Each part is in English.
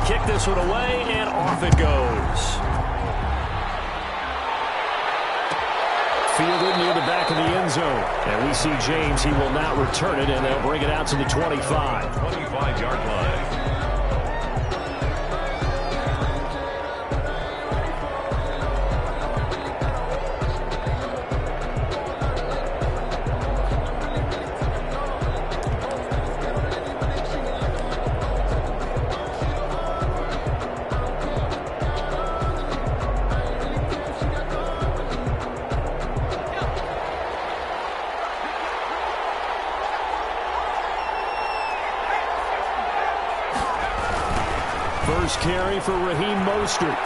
kick this one away, and off it goes. Fielded near the back of the end zone. And we see James. He will not return it, and they'll bring it out to the 25. 25-yard line. First carry for Raheem Mostert.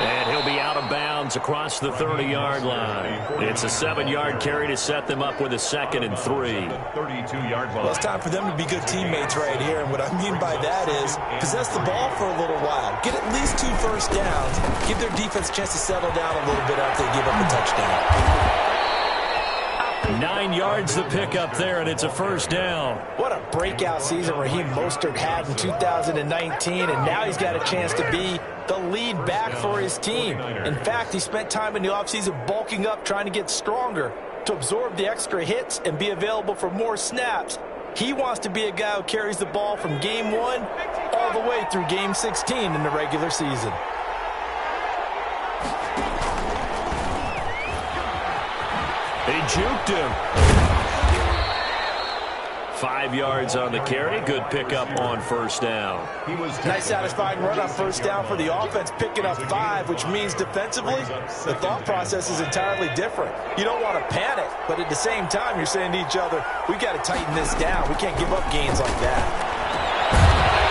And he'll be out of bounds across the 30-yard line. It's a 7-yard carry to set them up with a 2nd and 3. 32-yard line. Well, it's time for them to be good teammates right here. And what I mean by that is possess the ball for a little while. Get at least 2 first downs. Give their defense a chance to settle down a little bit after they give up a touchdown. 9 yards the pick up there, and it's a first down. What a breakout season Raheem Mostert had in 2019, and now he's got a chance to be the lead back for his team. In fact, he spent time in the offseason bulking up, trying to get stronger to absorb the extra hits and be available for more snaps. He wants to be a guy who carries the ball from game 1 all the way through game 16 in the regular season. He juked him. 5 yards on the carry. Good pickup on first down. Nice satisfying run on first down for the offense, picking up 5, which means defensively, the thought process is entirely different. You don't want to panic, but at the same time, you're saying to each other, we've got to tighten this down. We can't give up gains like that.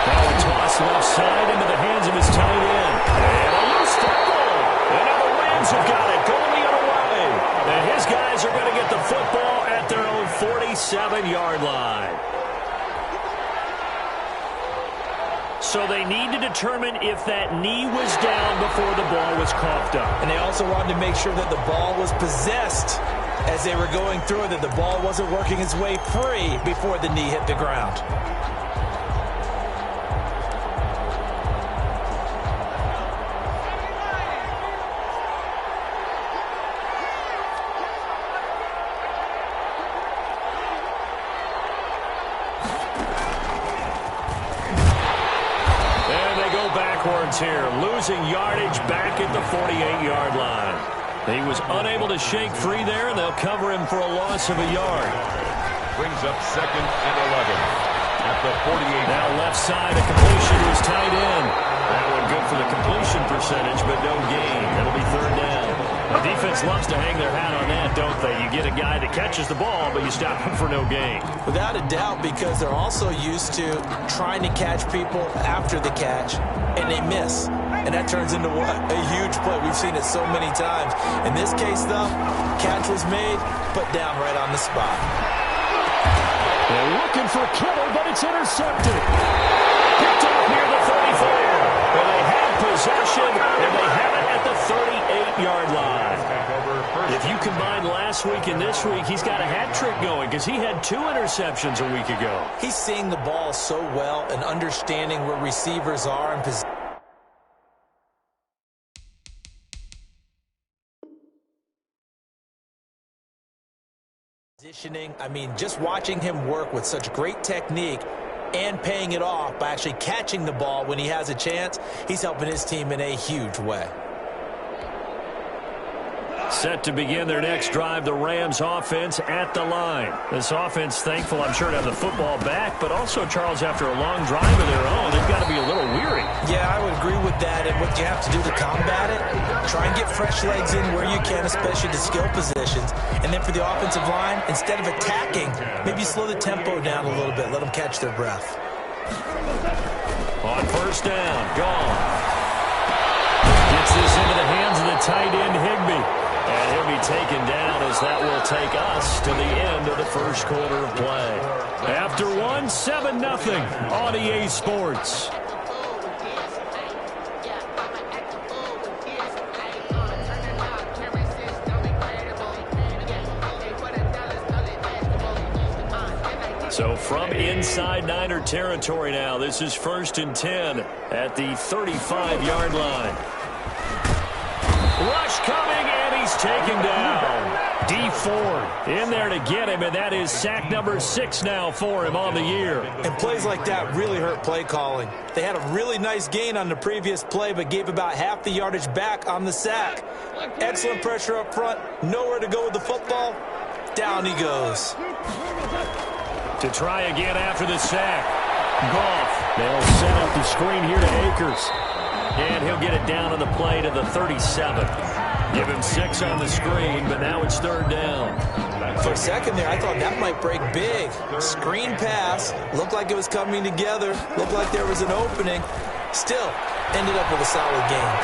Ball tossed left side into the hands of his tight end. And a loose football. And now the Rams have got it. Going the other way. And his guys are going to get the football at their own 47-yard line. So they need to determine if that knee was down before the ball was coughed up. And they also wanted to make sure that the ball was possessed as they were going through it, that the ball wasn't working its way free before the knee hit the ground. Here, losing yardage back at the 48-yard line. He was unable to shake free there, and they'll cover him for a loss of a yard. Brings up 2nd and 11 at the 48. Now left side, a completion to his tight end. That one good for the completion percentage, but no gain. It'll be 3rd down. The defense loves to hang their hat on that, don't they? You get a guy that catches the ball, but you stop him for no gain. Without a doubt, because they're also used to trying to catch people after the catch, and they miss. And that turns into a huge play. We've seen it so many times. In this case, though, catch was made, put down right on the spot. They're looking for Kittle, but it's intercepted. Picked up near the 34. And they have possession, and they have it at the 38-yard line. If you combine last week and this week, he's got a hat trick going because he had 2 interceptions a week ago. He's seeing the ball so well and understanding where receivers are and positioning. I mean, just watching him work with such great technique and paying it off by actually catching the ball when he has a chance, he's helping his team in a huge way. Set to begin their next drive, the Rams offense at the line. This offense thankful, I'm sure, to have the football back, but also, Charles, after a long drive of their own, they've got to be a little weary. Yeah, I would agree with that, and what you have to do to combat it, try and get fresh legs in where you can, especially the skill positions. And then for the offensive line, instead of attacking, maybe slow the tempo down a little bit, let them catch their breath. On first down, gone. Gets this into the hands of the tight end, Higbee. And he'll be taken down as that will take us to the end of the first quarter of play. After 1, 7-0 on EA Sports. So from inside Niner territory now, this is 1st and 10 at the 35-yard line. Rush coming, and he's taken down. D Ford in there to get him, and that is sack number 6 now for him on the year. And plays like that really hurt play calling. They had a really nice gain on the previous play, but gave about half the yardage back on the sack. Excellent pressure up front, nowhere to go with the football. Down he goes. To try again after the sack. Goff. They'll set up the screen here to Akers. And he'll get it down on the play to the 37. Give him 6 on the screen, but now it's 3rd down. For a second there, I thought that might break big. Screen pass. Looked like it was coming together. Looked like there was an opening. Still, ended up with a solid game.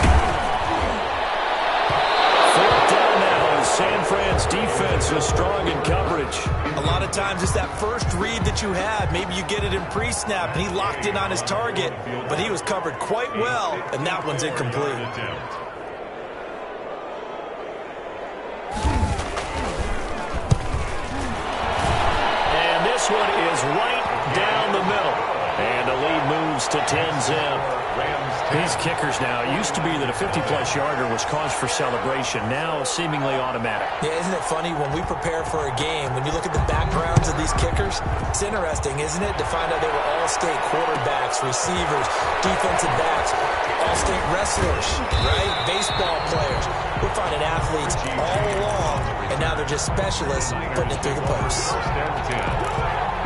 4th down now as San Fran's defense is strong in coverage. A lot of times it's that first read that you had. Maybe you get it in pre-snap, and he locked in on his target, but he was covered quite well, and that one's incomplete. And this one is right down the middle. And the lead moves to 10-zip. These kickers now, it used to be that a 50-plus yarder was cause for celebration. Now seemingly automatic. Yeah, isn't it funny when we prepare for a game, when you look at the backgrounds of these kickers, it's interesting, isn't it, to find out they were all-state quarterbacks, receivers, defensive backs, all-state wrestlers, right? Baseball players. We're finding athletes all along, and now they're just specialists putting it through the posts. 1st and 10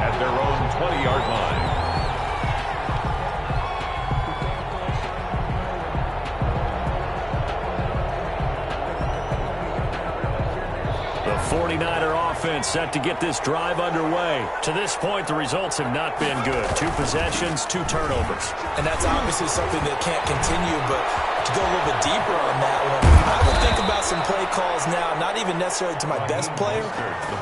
at their own 20-yard line. The 49er offense set to get this drive underway. To this point, the results have not been good. 2 possessions, 2 turnovers. And that's obviously something that can't continue, but to go a little bit deeper on that one, I would think about some play calls now, not even necessarily to my best player,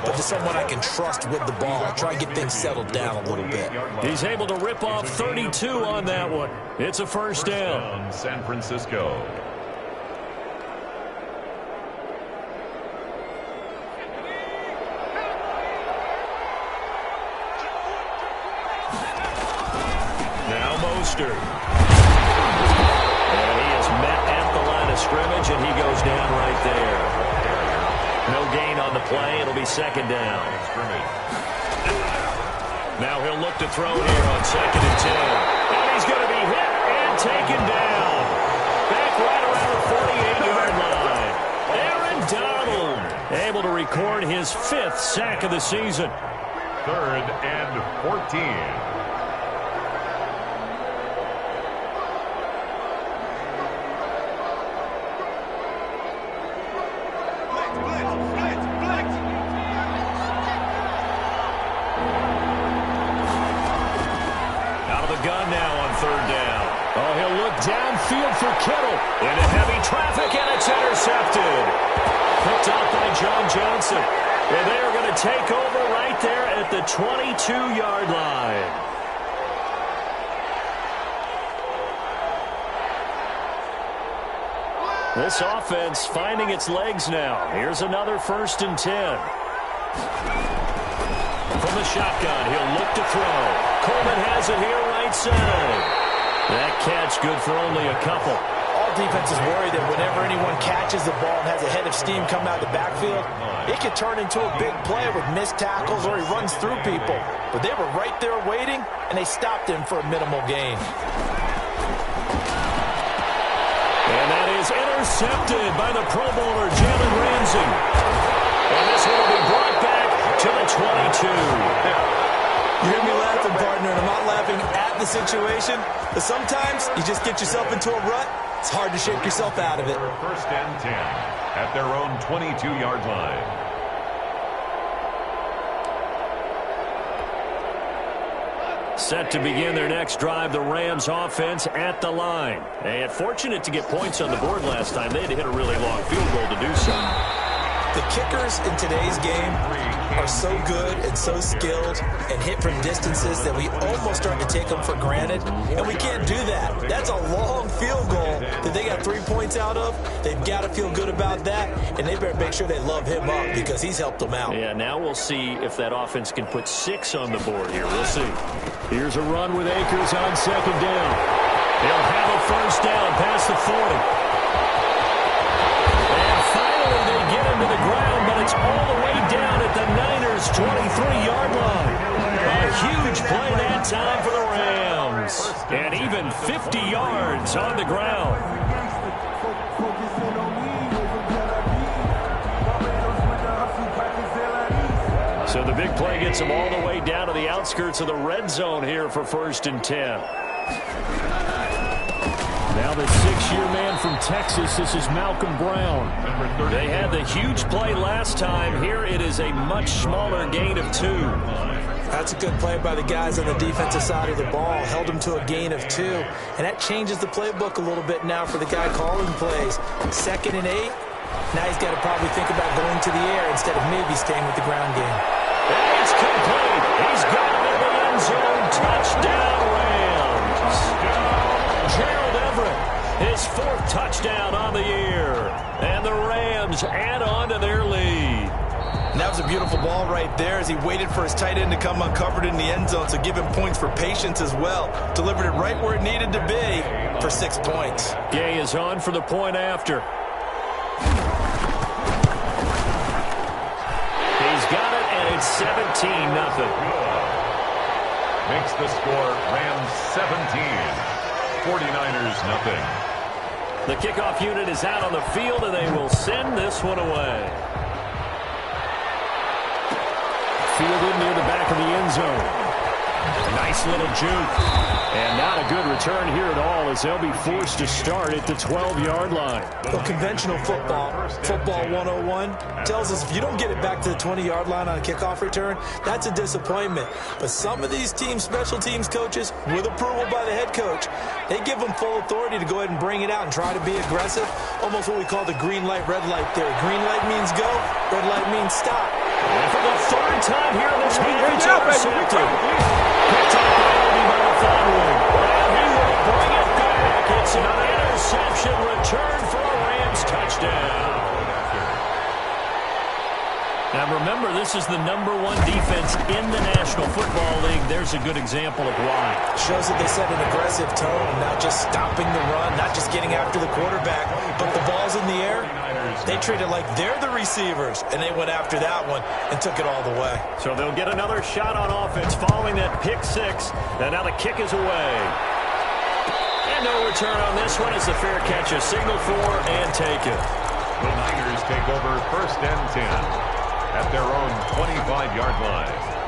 but to someone I can trust with the ball. Try and get things settled down a little bit. He's able to rip off 32 on that one. It's a 1st down. San Francisco. Mostert. And he is met at the line of scrimmage, and he goes down right there. No gain on the play. It'll be 2nd down. Now he'll look to throw here on 2nd and 10. And he's going to be hit and taken down. Back right around the 48-yard line. Aaron Donald able to record his 5th sack of the season. 3rd and 14. Downfield for Kittle. Into heavy traffic, and it's intercepted. Picked off by John Johnson. And they are going to take over right there at the 22-yard line. This offense finding its legs now. Here's another 1st and 10. From the shotgun, he'll look to throw. Coleman has it here right side. That catch good for only a couple. All defenses worry that whenever anyone catches the ball and has a head of steam come out of the backfield, it could turn into a big play with missed tackles or he runs through people. But they were right there waiting, and they stopped him for a minimal gain. And that is intercepted by the Pro Bowler, Jalen Ramsey. And this one will be brought back to the 22. You hear me laughing, partner, and I'm not laughing at the situation, but sometimes you just get yourself into a rut. It's hard to shake yourself out of it. 1st and 10 at their own 22-yard line. Set to begin their next drive, the Rams offense at the line. They had fortunate to get points on the board last time. They had to hit a really long field goal to do so. The kickers in today's game are so good and so skilled and hit from distances that we almost start to take them for granted, and we can't do that. That's a long field goal that they got 3 points out of. They've got to feel good about that, and they better make sure they love him up because he's helped them out. Yeah, now we'll see if that offense can put 6 on the board here. We'll see. Here's a run with Akers on second down. They'll have a first down past the 40. And finally they get him to the ground, but it's all the way down at the Niners' 23-yard line. A huge play that time for the Rams. And even 50 yards on the ground. So the big play gets them all the way down to the outskirts of the red zone here for 1st and 10. Now the 6-year man from Texas, this is Malcolm Brown. They had the huge play last time. Here it is a much smaller gain of 2. That's a good play by the guys on the defensive side of the ball. Held them to a gain of 2. And that changes the playbook a little bit now for the guy calling plays. 2nd and 8. Now he's got to probably think about going to the air instead of maybe staying with the ground game. And it's complete. He's got it in the end zone. Touchdown, Rams. Gerald Everett, his 4th touchdown on the year. And the Rams add on to their lead. And that was a beautiful ball right there as he waited for his tight end to come uncovered in the end zone, so give him points for patience as well. Delivered it right where it needed to be for 6 points. Gay is on for the point after. He's got it, and it's 17-0. Makes the score Rams 17, 49ers nothing. The kickoff unit is out on the field, and they will send this one away. Fielded near the back of the end zone. Nice little juke. And not a good return here at all as they'll be forced to start at the 12-yard line. Well, conventional football 101, tells us if you don't get it back to the 20-yard line on a kickoff return, that's a disappointment. But some of these team special teams coaches, with approval by the head coach, they give them full authority to go ahead and bring it out and try to be aggressive. Almost what we call the green light, red light theory. Green light means go, red light means stop. And for the 3rd time here in this game, it's intercepted. Picked up by Fowler. And he will bring it back. It's an interception return for a Rams touchdown. Now remember, this is the #1 defense in the National Football League. There's a good example of why. Shows that they set an aggressive tone, not just stopping the run, not just getting after the quarterback, but the ball's in the air. They treat it like they're the receivers, and they went after that one and took it all the way. So they'll get another shot on offense following that pick 6. And now the kick is away. And no return on this one as the fair catch is signaled for and taken. The Niners take over 1st and 10 at their own 25-yard line.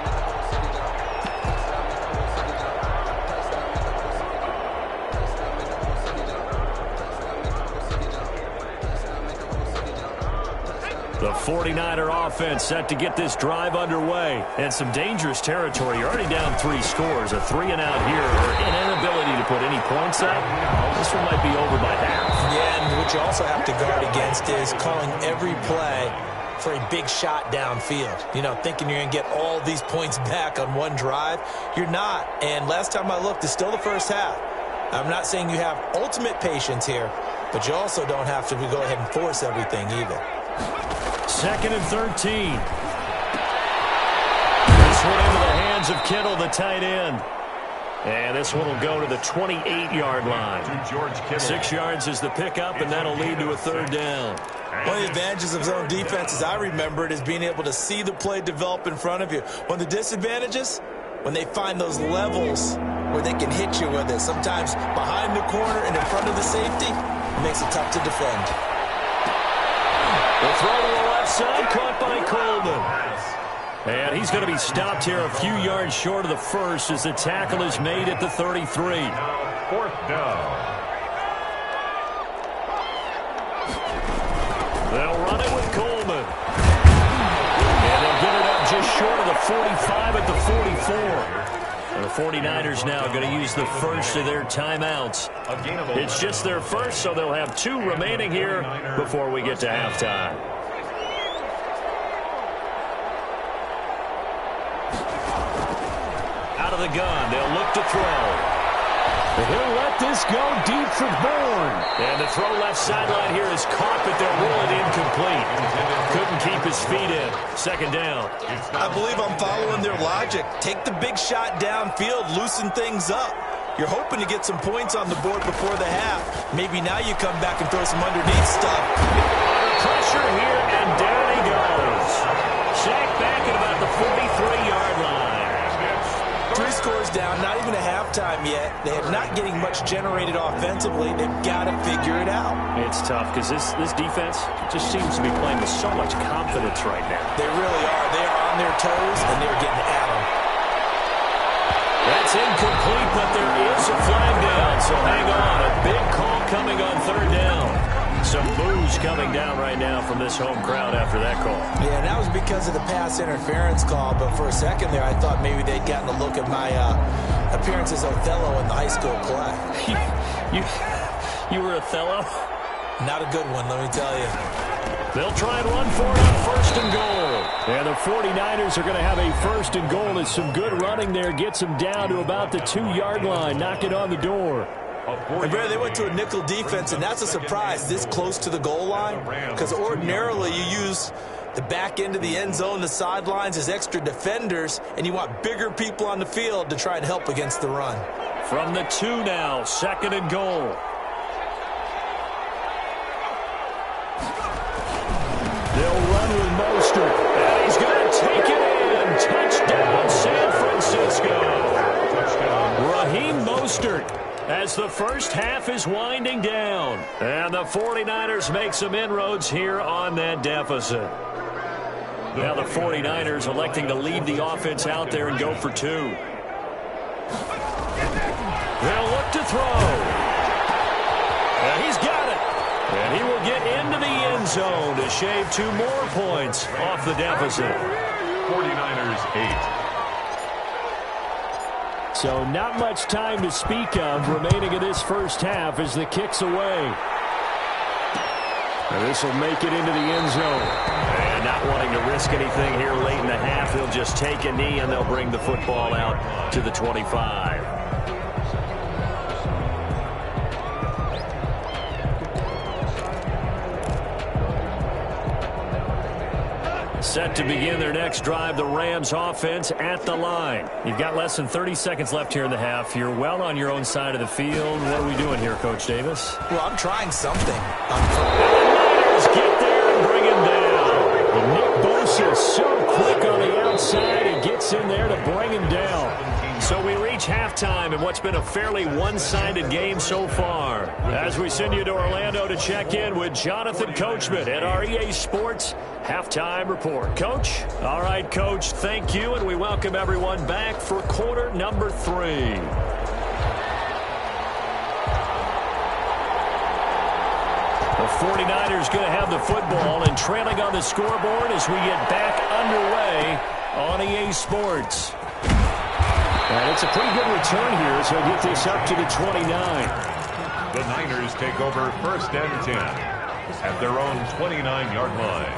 The 49er offense set to get this drive underway. And some dangerous territory. You're already down 3 scores. A 3-and-out here, or an inability to put any points up. This one might be over by half. Yeah, and what you also have to guard against is calling every play for a big shot downfield. You know, thinking you're going to get all these points back on one drive. You're not. And last time I looked, it's still the first half. I'm not saying you have ultimate patience here, but you also don't have to go ahead and force everything either. 2nd and 13. This one into the hands of Kittle, the tight end. And this one will go to the 28-yard line. 6 yards is the pickup, and that'll lead to a 3rd down. One of the advantages of zone defense, as I remember it, is being able to see the play develop in front of you. One of the disadvantages, when they find those levels where they can hit you with it, sometimes behind the corner and in front of the safety, it makes it tough to defend. The throw to the left side, caught by Coleman. And he's going to be stopped here a few yards short of the first as the tackle is made at the 33. 4th down. They'll run it with Coleman. And they'll get it up just short of the 45 at the 44. And the 49ers now are going to use the first of their timeouts. It's just their first, so they'll have 2 remaining here before we get to halftime. the gun. They'll look to throw. He'll let this go deep for Bourne. And the throw left sideline here is caught, but they'll rule it incomplete. Couldn't keep his feet in. Second down. I believe I'm following their logic. Take the big shot downfield, loosen things up. You're hoping to get some points on the board before the half. Maybe now you come back and throw some underneath stuff. Under pressure here, and down he goes. Sacked back at about the 43-yard line. 3 scores down, not even a halftime yet. They are not getting much generated offensively. They've got to figure it out. It's tough because this defense just seems to be playing with so much confidence right now. They really are. They are on their toes, and they're getting at them. That's incomplete, but there is a flag down, so hang on. A big call coming on third down. Some boos coming down right now from this home crowd after that call. Yeah, and that was because of the pass interference call, but for a second there, I thought maybe they'd gotten a look at my appearance as Othello in the high school play. You were Othello? Not a good one, let me tell you. They'll try and run for it on first and goal. And the 49ers are going to have a first and goal as some good running there gets them down to about the 2-yard line. Knock it on the door. And Brad, they went to a nickel defense, and that's a surprise this close to the goal line, because ordinarily you use the back end of the end zone, the sidelines as extra defenders, and you want bigger people on the field to try and help against the run. From the 2 now, second and goal. They'll run with Mostert. And he's going to take it in. Touchdown, San Francisco. Raheem Mostert, as the first half is winding down. And the 49ers make some inroads here on that deficit. Now the 49ers electing to leave the offense out there and go for 2. They'll look to throw. And he's got it. And he will get into the end zone to shave 2 more points off the deficit. 49ers 8. So not much time to speak of remaining in this first half as the kick's away. And this will make it into the end zone. And not wanting to risk anything here late in the half, he'll just take a knee and they'll bring the football out to the 25. Set to begin their next drive, the Rams offense at the line. You've got less than 30 seconds left here in the half. You're well on your own side of the field. What are we doing here, Coach Davis? Well, I'm trying something. The Niners get there and bring him down. And Nick Bosa is so quick on the outside, he gets in there to bring him down. So we reach halftime in what's been a fairly one-sided game so far. As we send you to Orlando to check in with Jonathan Coachman at our EA Sports Halftime Report. Coach? All right, Coach, thank you, and we welcome everyone back for quarter number 3. The 49ers going to have the football and trailing on the scoreboard as we get back underway on EA Sports. And it's a pretty good return here as they'll get this up to the 29. The Niners take over first and 10 at their own 29-yard line.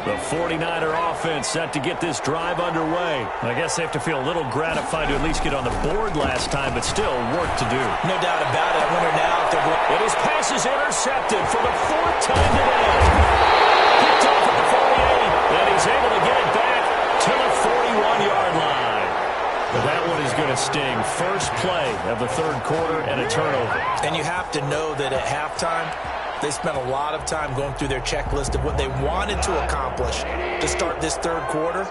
The 49er offense set to get this drive underway. I guess they have to feel a little gratified to at least get on the board last time, but still work to do. No doubt about it. I wonder now if they're going. And his pass is intercepted for the 4th time today. Picked off at the 48, and he's able to get it back to the 41-yard line. But that one is going to sting. First play of the 3rd quarter and a turnover. And you have to know that at halftime, they spent a lot of time going through their checklist of what they wanted to accomplish to start this 3rd quarter.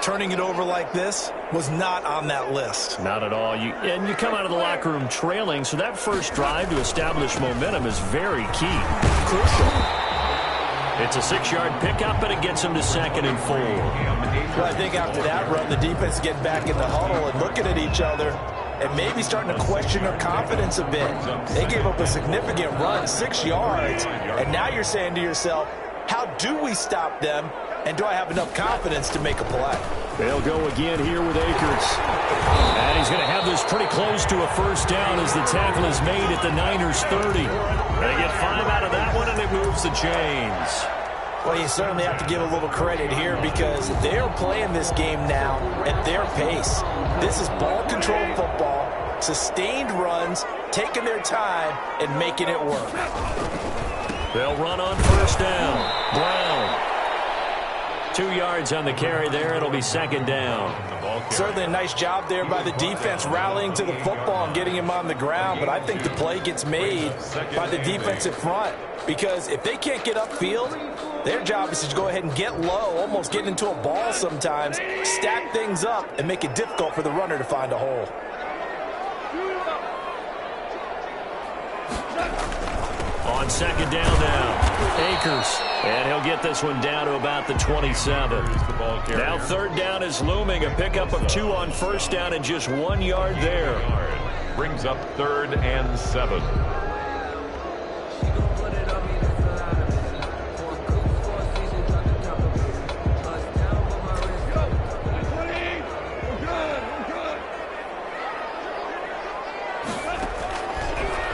Turning it over like this was not on that list. Not at all. You come out of the locker room trailing, so that first drive to establish momentum is very key. Crucial. It's a 6-yard pickup, and it gets them to 2nd and 4. Well, I think after that run, the defense getting back in the huddle and looking at each other and maybe starting to question their confidence a bit. They gave up a significant run, 6 yards, and now you're saying to yourself, how do we stop them, and do I have enough confidence to make a play? They'll go again here with Akers. And he's going to have this pretty close to a first down as the tackle is made at the Niners' 30. They get 5 out of that one, and it moves the chains. Well, you certainly have to give a little credit here because they're playing this game now at their pace. This is ball control football, sustained runs, taking their time, and making it work. They'll run on first down. Brown. 2 yards on the carry there. It'll be second down. Certainly a nice job there by the defense rallying to the football and getting him on the ground, but I think the play gets made by the defensive front because if they can't get upfield, their job is to go ahead and get low, almost get into a ball sometimes, stack things up, and make it difficult for the runner to find a hole. On second down now, Akers. And he'll get this one down to about the 27. Now third down is looming. A pickup of 2 on first down and just 1 yard there. Brings up 3rd and 7.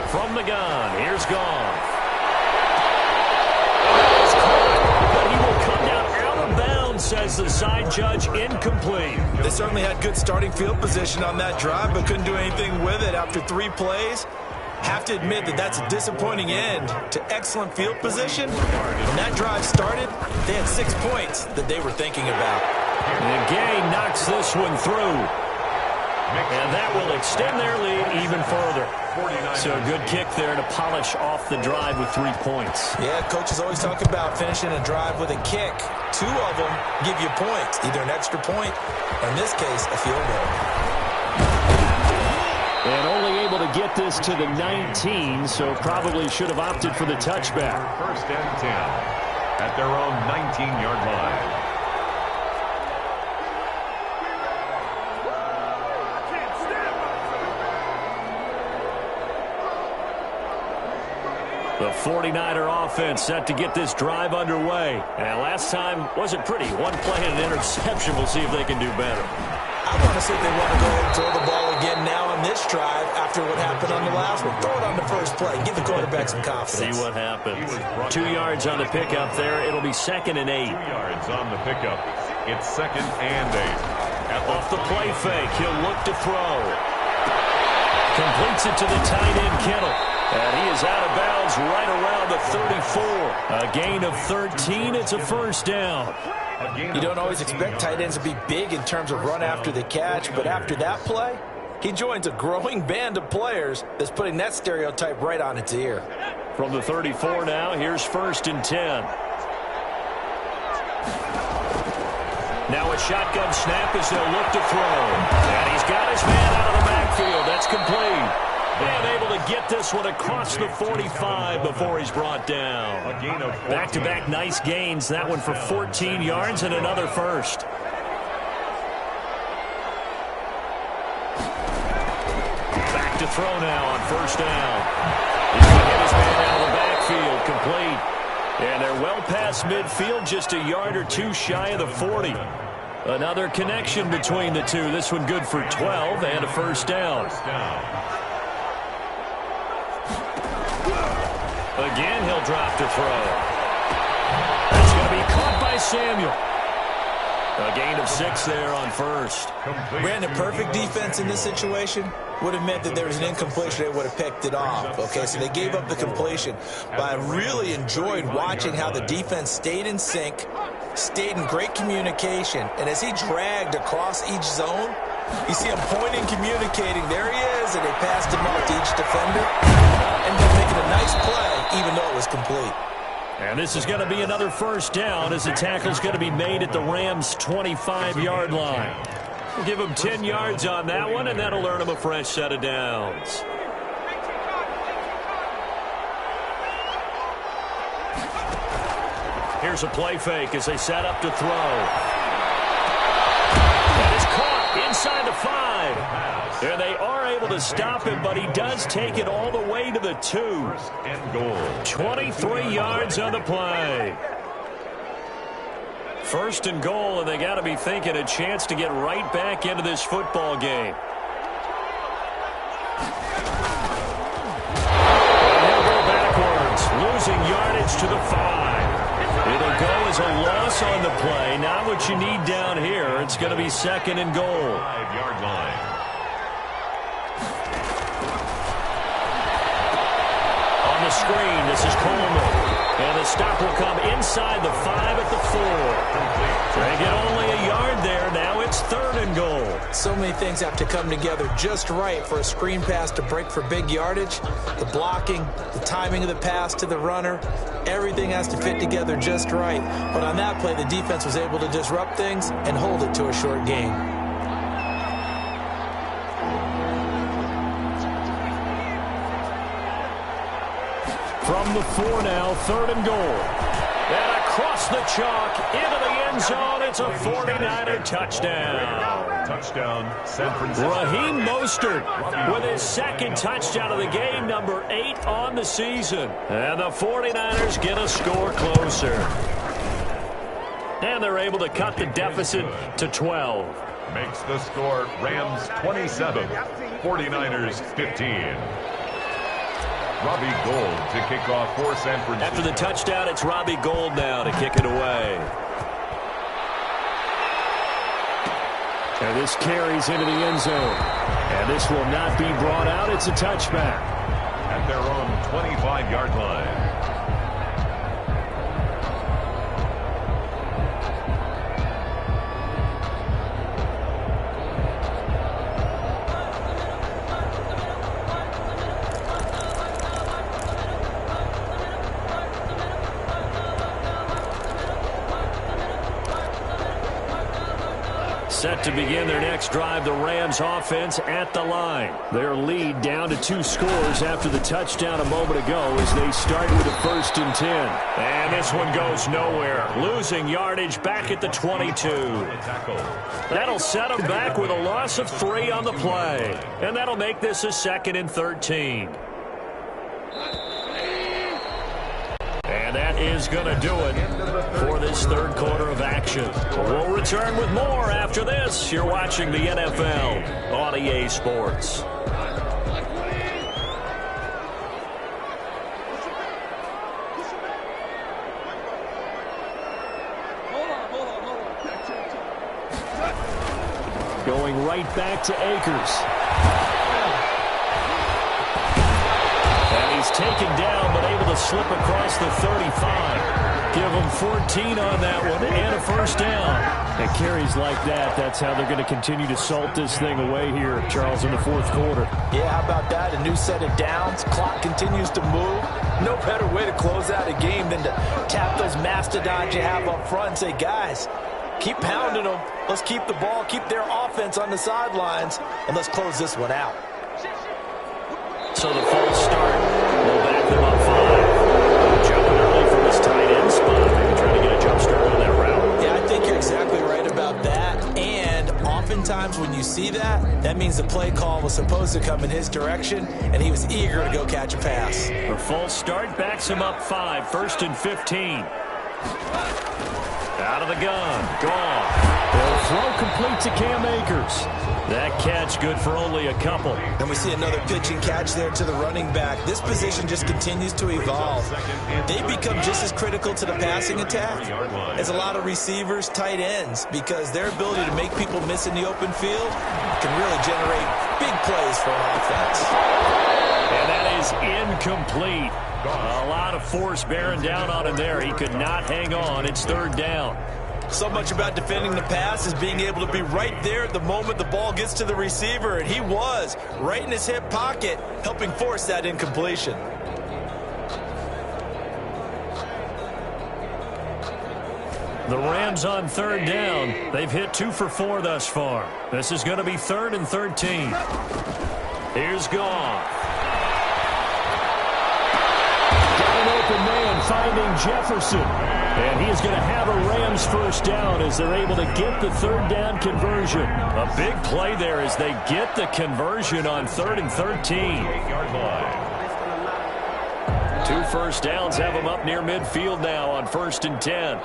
From the gun, here's Goff. Says the side judge, incomplete. They certainly had good starting field position on that drive, but couldn't do anything with it after 3 plays. Have to admit that that's a disappointing end to excellent field position. When that drive started, they had 6 points that they were thinking about. And Gay knocks this one through. And that will extend their lead even further. So a good kick there to polish off the drive with 3 points. Yeah, coaches always talk about finishing a drive with a kick. 2 of them give you points, either an extra point, or in this case, a field goal. And only able to get this to the 19, so probably should have opted for the touchback. 1st and 10 at their own 19-yard line. The 49er offense set to get this drive underway. And last time wasn't pretty. 1 play and an interception. We'll see if they can do better. I want to see if they want to go ahead and throw the ball again now on this drive after what happened on the last one. Throw it on the first play. Give the quarterback some confidence. See what happens. 2 yards on the pickup there. It'll be 2nd and 8. 2 yards on the pickup. It's 2nd and 8. Off the play fake, he'll look to throw. Completes it to the tight end, Kittle. And he is out of bounds right around the 34. A gain of 13. It's a first down. You don't always expect tight ends to be big in terms of run after the catch, but after that play, he joins a growing band of players that's putting that stereotype right on its ear. From the 34 now, here's 1st and 10. Now a shotgun snap as they'll look to throw. And he's got his man out of the backfield. That's complete. And able to get this one across the 45 before he's brought down. Back-to-back nice gains. That one for 14 yards and another first. Back to throw now on first down. He's going to get his man out of the backfield. Complete. And they're well past midfield, just a yard or 2 shy of the 40. Another connection between the two. This one good for 12 and a first down. Again, he'll drop to throw. That's going to be caught by Samuel. A gain of 6 there on first. Brandon, perfect defense in this situation would have meant that there was an incompletion. They would have picked it off. Okay, so they gave up the completion. But I really enjoyed watching how the defense stayed in sync, stayed in great communication. And as he dragged across each zone, you see him pointing, communicating. There he is, and they passed him off to each defender. And they're making a nice play, even though it was complete. And this is going to be another first down as the tackle's going to be made at the Rams' 25-yard line. We'll give them 10 yards on that one, and that'll earn them a fresh set of downs. Here's a play fake as they set up to throw. That is caught inside the 5. And they are able to stop him, but he does take it all the way to the 2. And goal. 23 yards on the play. 1st and goal, and they got to be thinking a chance to get right back into this football game. And they'll go backwards, losing yardage to the 5. It'll go as a loss on the play. Not what you need down here. It's going to be second and goal. 5-yard line. On the screen, this is Coleman. And the stop will come inside the 5 at the 4. They get only a yard there. Now it's third and goal. So many things have to come together just right for a screen pass to break for big yardage. The blocking, the timing of the pass to the runner, everything has to fit together just right. But on that play, the defense was able to disrupt things and hold it to a short gain. From the 4 now, third and goal. And across the chalk, into the end zone. It's a 49er touchdown. Touchdown, San Francisco. Raheem Mostert with his second touchdown of the game, number 8 on the season. And the 49ers get a score closer. And they're able to cut the deficit to 12. Makes the score Rams 27, 49ers 15. Robbie Gould to kick off for San Francisco. After the touchdown, it's Robbie Gould now to kick it away. And this carries into the end zone. And this will not be brought out. It's a touchback. At their own 25-yard line. Set to begin their next drive, the Rams offense at the line. Their lead down to 2 scores after the touchdown a moment ago as they start with a 1st and 10. And this one goes nowhere. Losing yardage back at the 22. That'll set them back with a loss of 3 on the play. And that'll make this a 2nd and 13. And that is going to do it for this third quarter of action. We'll return with more after this. You're watching the NFL on EA Sports. Going right back to Akers. He's taken down, but able to slip across the 35. Give him 14 on that one and a 1st down. And carries like that, that's how they're going to continue to salt this thing away here, Charles, in the 4th quarter. Yeah, how about that? A new set of downs. Clock continues to move. No better way to close out a game than to tap those mastodons you have up front and say, guys, keep pounding them. Let's keep the ball, keep their offense on the sidelines, and let's close this one out. So the false start will back them up 5. Jumping early from his tight end spot. Maybe trying to get a jump start on that route. Yeah, I think you're exactly right about that. And oftentimes when you see that, that means the play call was supposed to come in his direction, and he was eager to go catch a pass. The false start backs him up 5. 1st and 15. Out of the gun. Gone. They'll throw complete to Cam Akers. That catch good for only a couple. And we see another pitch and catch there to the running back. This position just continues to evolve. They become just as critical to the passing attack as a lot of receivers, tight ends, because their ability to make people miss in the open field can really generate big plays for an offense. And that is incomplete. A lot of force bearing down on him there. He could not hang on. It's 3rd down. So much about defending the pass is being able to be right there at the moment the ball gets to the receiver, and he was right in his hip pocket, helping force that incompletion. The Rams on 3rd down. They've hit 2 for 4 thus far. This is going to be 3rd and 13. Here's Goff. Got an open man finding Jefferson. And he is going to have a Rams 1st down as they're able to get the 3rd down conversion. A big play there as they get the conversion on 3rd and 13. 8-yard line. 2 first downs have them up near midfield now on 1st and 10.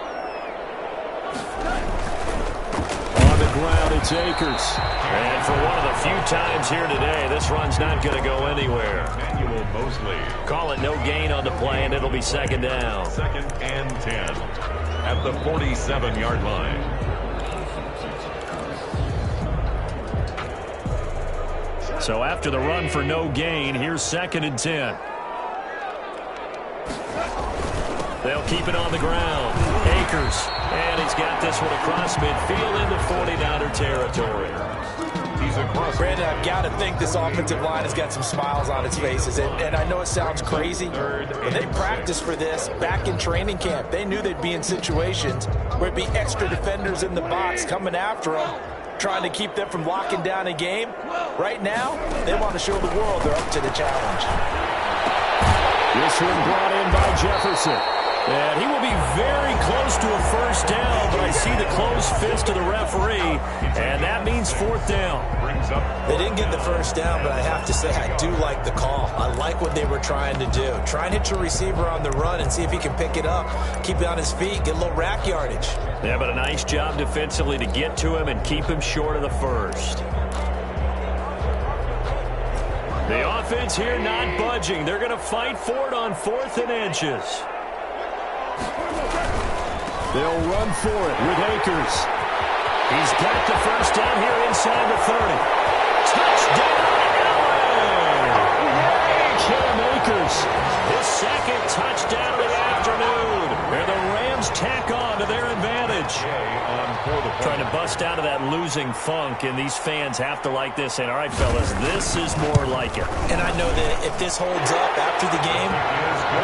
On the ground, it's Akers. And for one of the few times here today, this run's not going to go anywhere. Emmanuel Mosley. Call it no gain on the play, and it'll be second down. 2nd and 10 at the 47-yard line. So after the run for no gain, here's 2nd and 10. They'll keep it on the ground. Akers, and he's got this one across midfield into 49er territory. He's across. Brandon, I've got to think this offensive line has got some smiles on its faces. And I know it sounds crazy, but they practiced for this back in training camp. They knew they'd be in situations where it'd be extra defenders in the box coming after them, trying to keep them from locking down a game. Right now, they want to show the world they're up to the challenge. This one brought in by Jefferson. And he will be very close to a first down, but I see the closed fist of the referee, and that means 4th down. They didn't get the first down, but I have to say I do like the call. I like what they were trying to do. Try and hit your receiver on the run and see if he can pick it up, keep it on his feet, get a little rack yardage. Yeah, but a nice job defensively to get to him and keep him short of the first. The offense here not budging. They're going to fight for it on 4th and inches. They'll run for it with Akers. He's got the first down here inside the 30. Touchdown, LA! Cam Akers. His 2nd touchdown of the afternoon. And the Rams tack on to their advantage. Trying to bust out of that losing funk, and these fans have to like this. And all right, fellas, this is more like it. And I know that if this holds up after the game,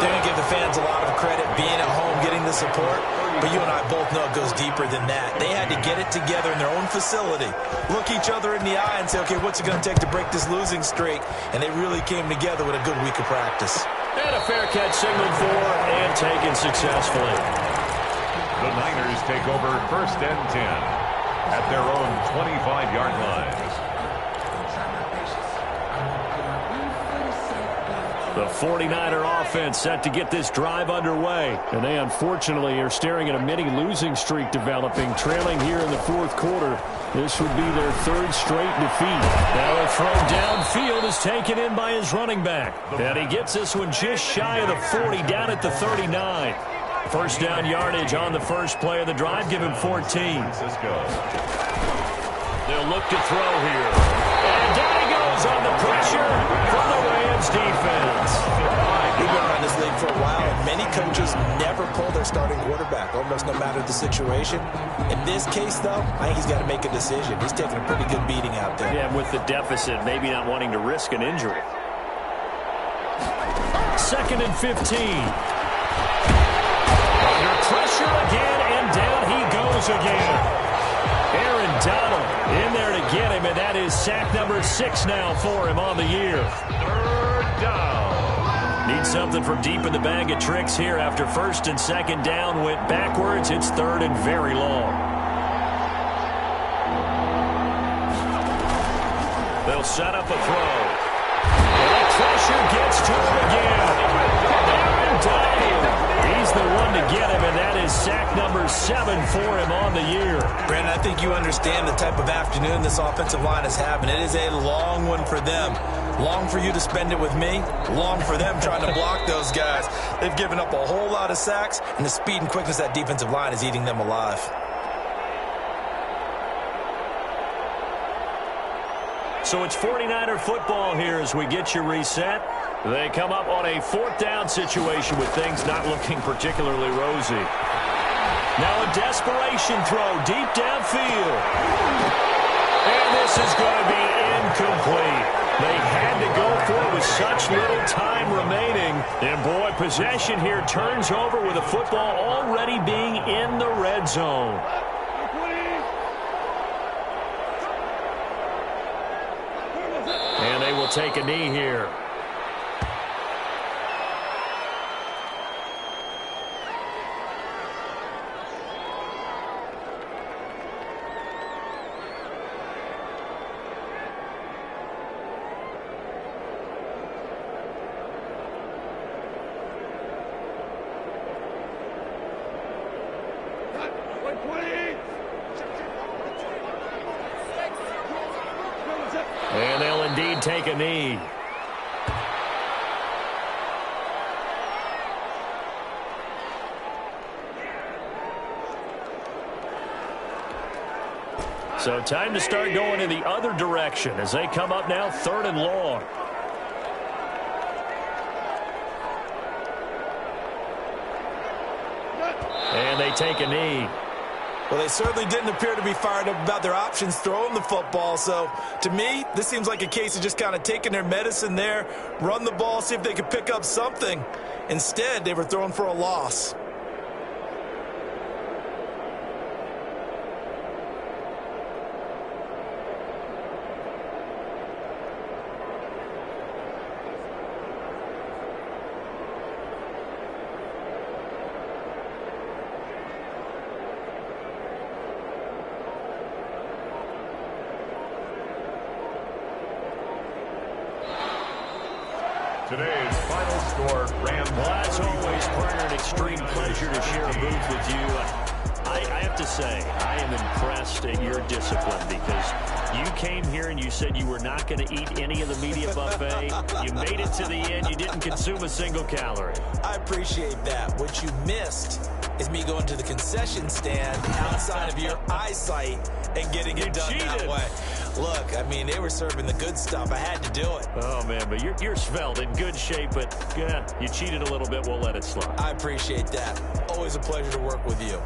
they're going to give the fans a lot of credit being at home, getting the support. But you and I both know it goes deeper than that. They had to get it together in their own facility, look each other in the eye and say, okay, what's it going to take to break this losing streak? And they really came together with a good week of practice. And a fair catch signaled for and taken successfully. The Niners take over 1st and 10 at their own 25-yard line. The 49er offense set to get this drive underway. And they unfortunately are staring at a mini losing streak developing, trailing here in the 4th quarter. This would be their 3rd straight defeat. Now a throw downfield is taken in by his running back. And he gets this one just shy of the 40, down at the 39. First down yardage on the first play of the drive. Give him 14. They'll look to throw here. And down he goes on the pressure from the Rams defense. We've been around this league for a while, and many coaches never pull their starting quarterback, almost no matter the situation. In this case, though, I think he's got to make a decision. He's taking a pretty good beating out there. Yeah, with the deficit, maybe not wanting to risk an injury. 2nd and 15. Under pressure again, and down he goes again. Aaron Donald in there to get him, and that is sack number 6 now for him on the year. 3rd down. Need something from deep in the bag of tricks here after 1st and 2nd down went backwards. It's 3rd and very long. They'll set up a throw. And pressure gets to him again. Aaron Donald. He's the one to get him, and that is sack number 7 for him on the year. Brandon, I think you understand the type of afternoon this offensive line is having. It is a long one for them. Long for you to spend it with me. Long for them trying to block those guys. They've given up a whole lot of sacks, and the speed and quickness of that defensive line is eating them alive. So it's 49er football here as we get you reset. They come up on a 4th down situation with things not looking particularly rosy. Now a desperation throw deep downfield. And this is going to be incomplete. They had to go for it with such little time remaining. And boy, possession here turns over with the football already being in the red zone. And they will take a knee here. And they'll indeed take a knee. So time to start going in the other direction as they come up now 3rd and long. And they take a knee. Well, they certainly didn't appear to be fired up about their options throwing the football. So, to me, this seems like a case of just kind of taking their medicine there, run the ball, see if they could pick up something. Instead, they were throwing for a loss. Today's final score, Rams. Well, as always, partner, an extreme pleasure to share a booth with you. I have to say, I am impressed at your discipline because you came here and you said you were not going to eat any of the media buffet. You made it to the end. You didn't consume a single calorie. I appreciate that. What you missed is me going to the concession stand outside of your eyesight and getting it done that way. Look, I mean, they were serving the good stuff. I had to do it. Oh, man, but you're svelte, in good shape, but yeah, you cheated a little bit. We'll let it slide. I appreciate that. Always a pleasure to work with you.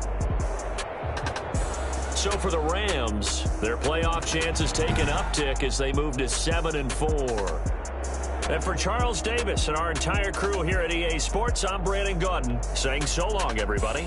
So for the Rams, their playoff chances take an uptick as they move to 7-4. And for Charles Davis and our entire crew here at EA Sports, I'm Brandon Gaudin saying so long, everybody.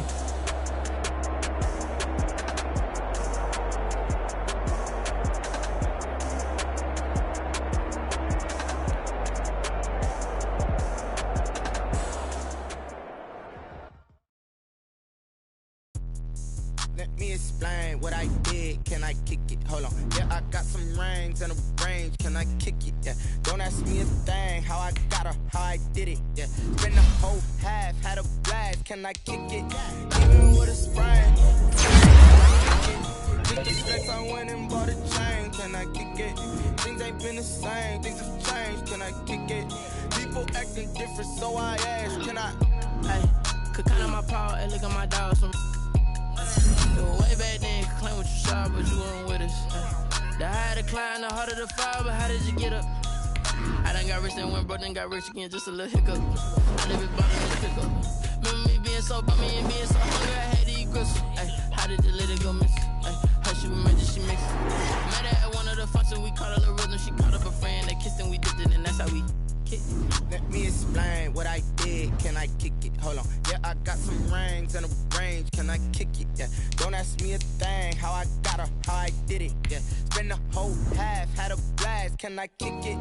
Let me explain what I did. Can I kick it? Hold on. Yeah, I got some rings and a range. Can I kick it? Yeah. Don't ask me a thing. How I got her, how I did it. Yeah. Spend the whole half, had a blast. Can I kick it? Even with a sprain. Took the flex, I went and bought a chain. Can I kick it? Things ain't been the same. Things have changed. Can I kick it? People acting different, so I asked. Can I? Hey, could count on my power and look at my dogs from. Way back then, you could claim what you saw, but you weren't with us. The higher the climb, the harder the fall, but how did you get up? I done got rich, then went broke, then got rich again, just a little hiccup. I live it by the pickup. Remember me being so bummy and being so hungry, I had to eat gristle. Ay, how did the little go miss? Ay, how she remember she mixed. Met her at one of the functions, we caught a little rhythm, she caught up a friend, they kissed and we dipped it, and that's how we kicked it. Let me explain what I did. Can I kick it? Hold on. Yeah, I got some rings and a range. Can I kick it? Yeah. Don't ask me a thing. How I got her, how I did it. Yeah. Spend the whole half, had a blast. Can I kick it?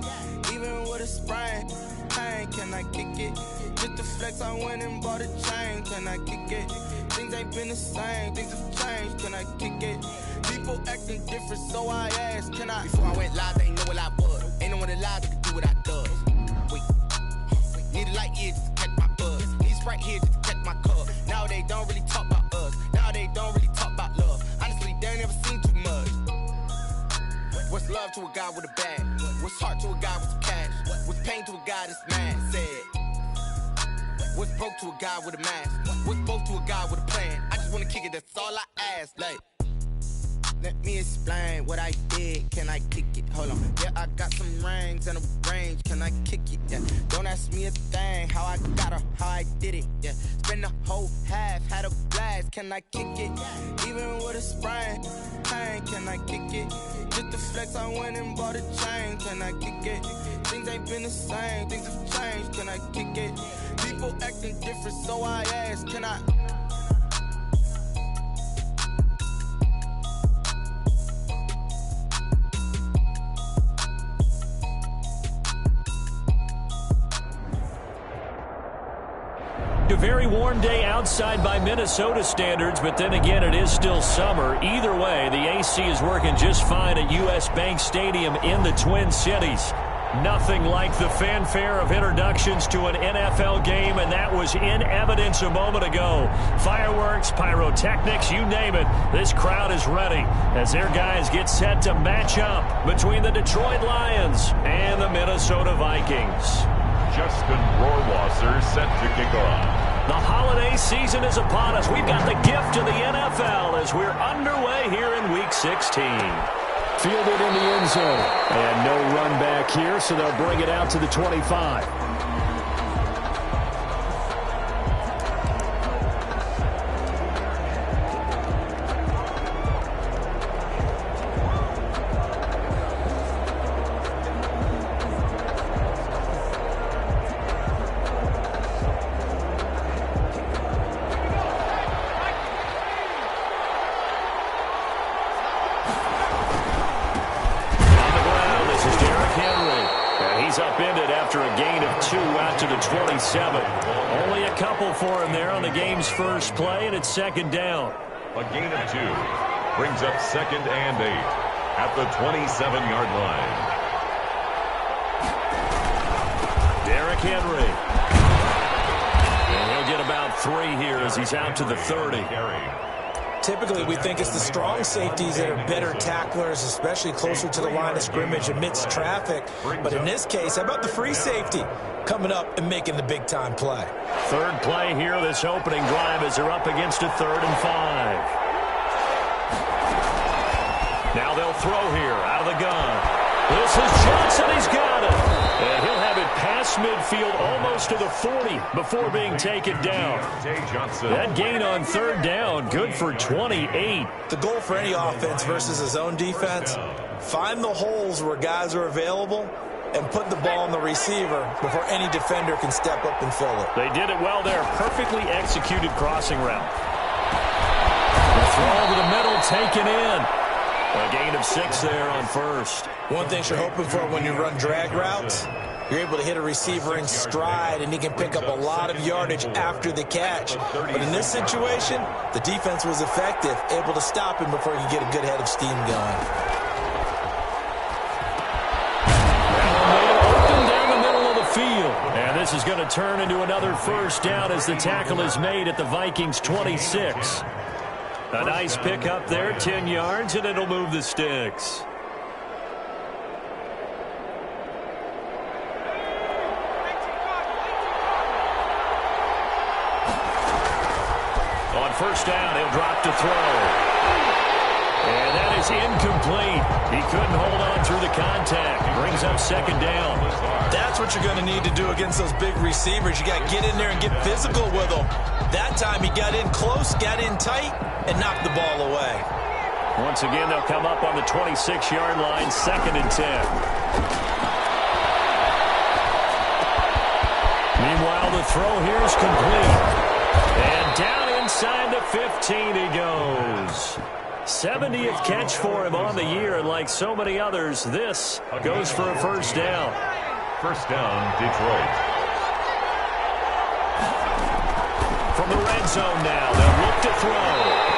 Even with a sprain. Pain, can I kick it? Just the flex, I went and bought a chain. Can I kick it? Things ain't been the same. Things have changed. Can I kick it? People acting different, so I asked. Can I? Before I went live, they ain't know what I was. Ain't no one alive that could do what I does. Need a light year just to catch my buzz. Need Sprite here just to catch my cup. Now they don't really talk about us. Now they don't really talk about love. Honestly, they ain't never seen too much. What's love to a guy with a bag? What's heart to a guy with some cash? What's pain to a guy that's mad? Said. What's broke to a guy with a mask? What's both to a guy with a plan? I just wanna kick it, that's all I ask. Like, let me explain what I did. Can I kick it? Hold on. Yeah, I got some rings and a range. Can I kick it? Yeah. Don't ask me a thing. How I got her, how I did it. Yeah. Spend the whole half, had a blast. Can I kick it? Even with a sprain. Pain, can I kick it? Just the flex, I went and bought a chain. Can I kick it? Things ain't been the same. Things have changed. Can I kick it? People acting different, so I asked. Can I? A very warm day outside by Minnesota standards, but then again, it is still summer. Either way, the AC is working just fine at U.S. Bank Stadium in the Twin Cities. Nothing like the fanfare of introductions to an NFL game, and that was in evidence a moment ago. Fireworks, pyrotechnics, you name it. This crowd is ready as their guys get set to match up between the Detroit Lions and the Minnesota Vikings. Justin Rohrwasser set to kick off. The holiday season is upon us. We've got the gift of the NFL as we're underway here in Week 16. Fielded in the end zone. And no run back here, so they'll bring it out to the 25. Upended after a gain of 2 out to the 27. Only a couple for him there on the game's first play, and it's second down. A gain of 2 brings up 2nd and 8 at the 27-yard line. Derrick Henry. And he'll get about 3 here as he's out to the 30. Typically, we think it's the strong safeties that are better tacklers, especially closer to the line of scrimmage amidst traffic. But in this case, how about the free safety coming up and making the big-time play? Third play here, this opening drive, as they're up against a 3rd and 5. Now they'll throw here out of the gun. This is Johnson. He's got it. And he'll have it past midfield almost to the 40 before being taken down. That gain on 3rd down, good for 28. The goal for any offense versus his own defense, find the holes where guys are available and put the ball on the receiver before any defender can step up and fill it. They did it well there. Perfectly executed crossing route. The throw over the middle, taken in. A gain of 6 there on 1st. One thing you're hoping for when you run drag routes, you're able to hit a receiver in stride, and he can pick up a lot of yardage after the catch. But in this situation, the defense was effective, able to stop him before he could get a good head of steam going. Open down the middle of the field. And this is going to turn into another 1st down as the tackle is made at the Vikings' 26. A nice pick up there, 10 yards, and it'll move the sticks. On 1st down, he'll drop to throw. And that is incomplete. He couldn't hold on through the contact. Brings up 2nd down. That's what you're going to need to do against those big receivers. You got to get in there and get physical with them. That time he got in close, got in tight, and knocked the ball away. Once again, they'll come up on the 26-yard line, 2nd and 10. Meanwhile, the throw here is complete. And down inside the 15 he goes. 70th catch for him on the year, and like so many others, this goes for a 1st down. 1st down, Detroit. From the red zone now, they'll look to throw.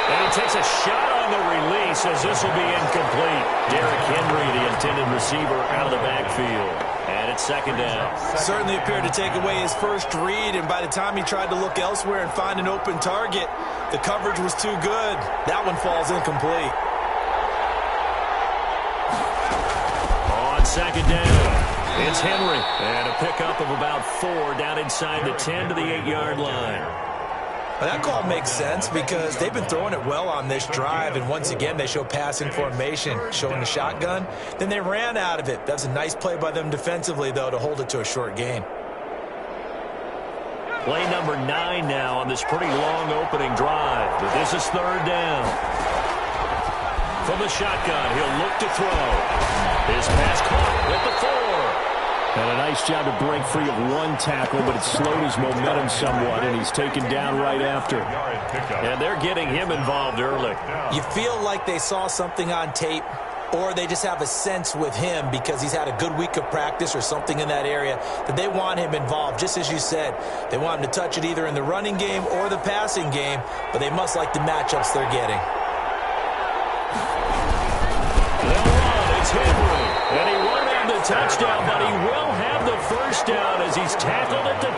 And he takes a shot on the release as this will be incomplete. Derrick Henry, the intended receiver, out of the backfield. And it's 2nd down. Certainly appeared to take away his first read, and by the time he tried to look elsewhere and find an open target, the coverage was too good. That one falls incomplete. On 2nd down, it's Henry. And a pickup of about 4 down inside the 10 to the 8-yard line. Well, that call makes sense because they've been throwing it well on this drive, and once again they show passing formation, showing the shotgun. Then they ran out of it. That's a nice play by them defensively, though, to hold it to a short gain. Play number 9 now on this pretty long opening drive. But this is 3rd down. From the shotgun, he'll look to throw. His pass caught at the 4. And a nice job to break free of 1 tackle, but it slowed his momentum somewhat, and he's taken down right after. And they're getting him involved early. You feel like they saw something on tape, or they just have a sense with him because he's had a good week of practice or something in that area that they want him involved. Just as you said, they want him to touch it either in the running game or the passing game, but they must like the matchups they're getting. They'll run. It's Henry. And he won't have the touchdown, but he will have the 1st down as he's tackled at the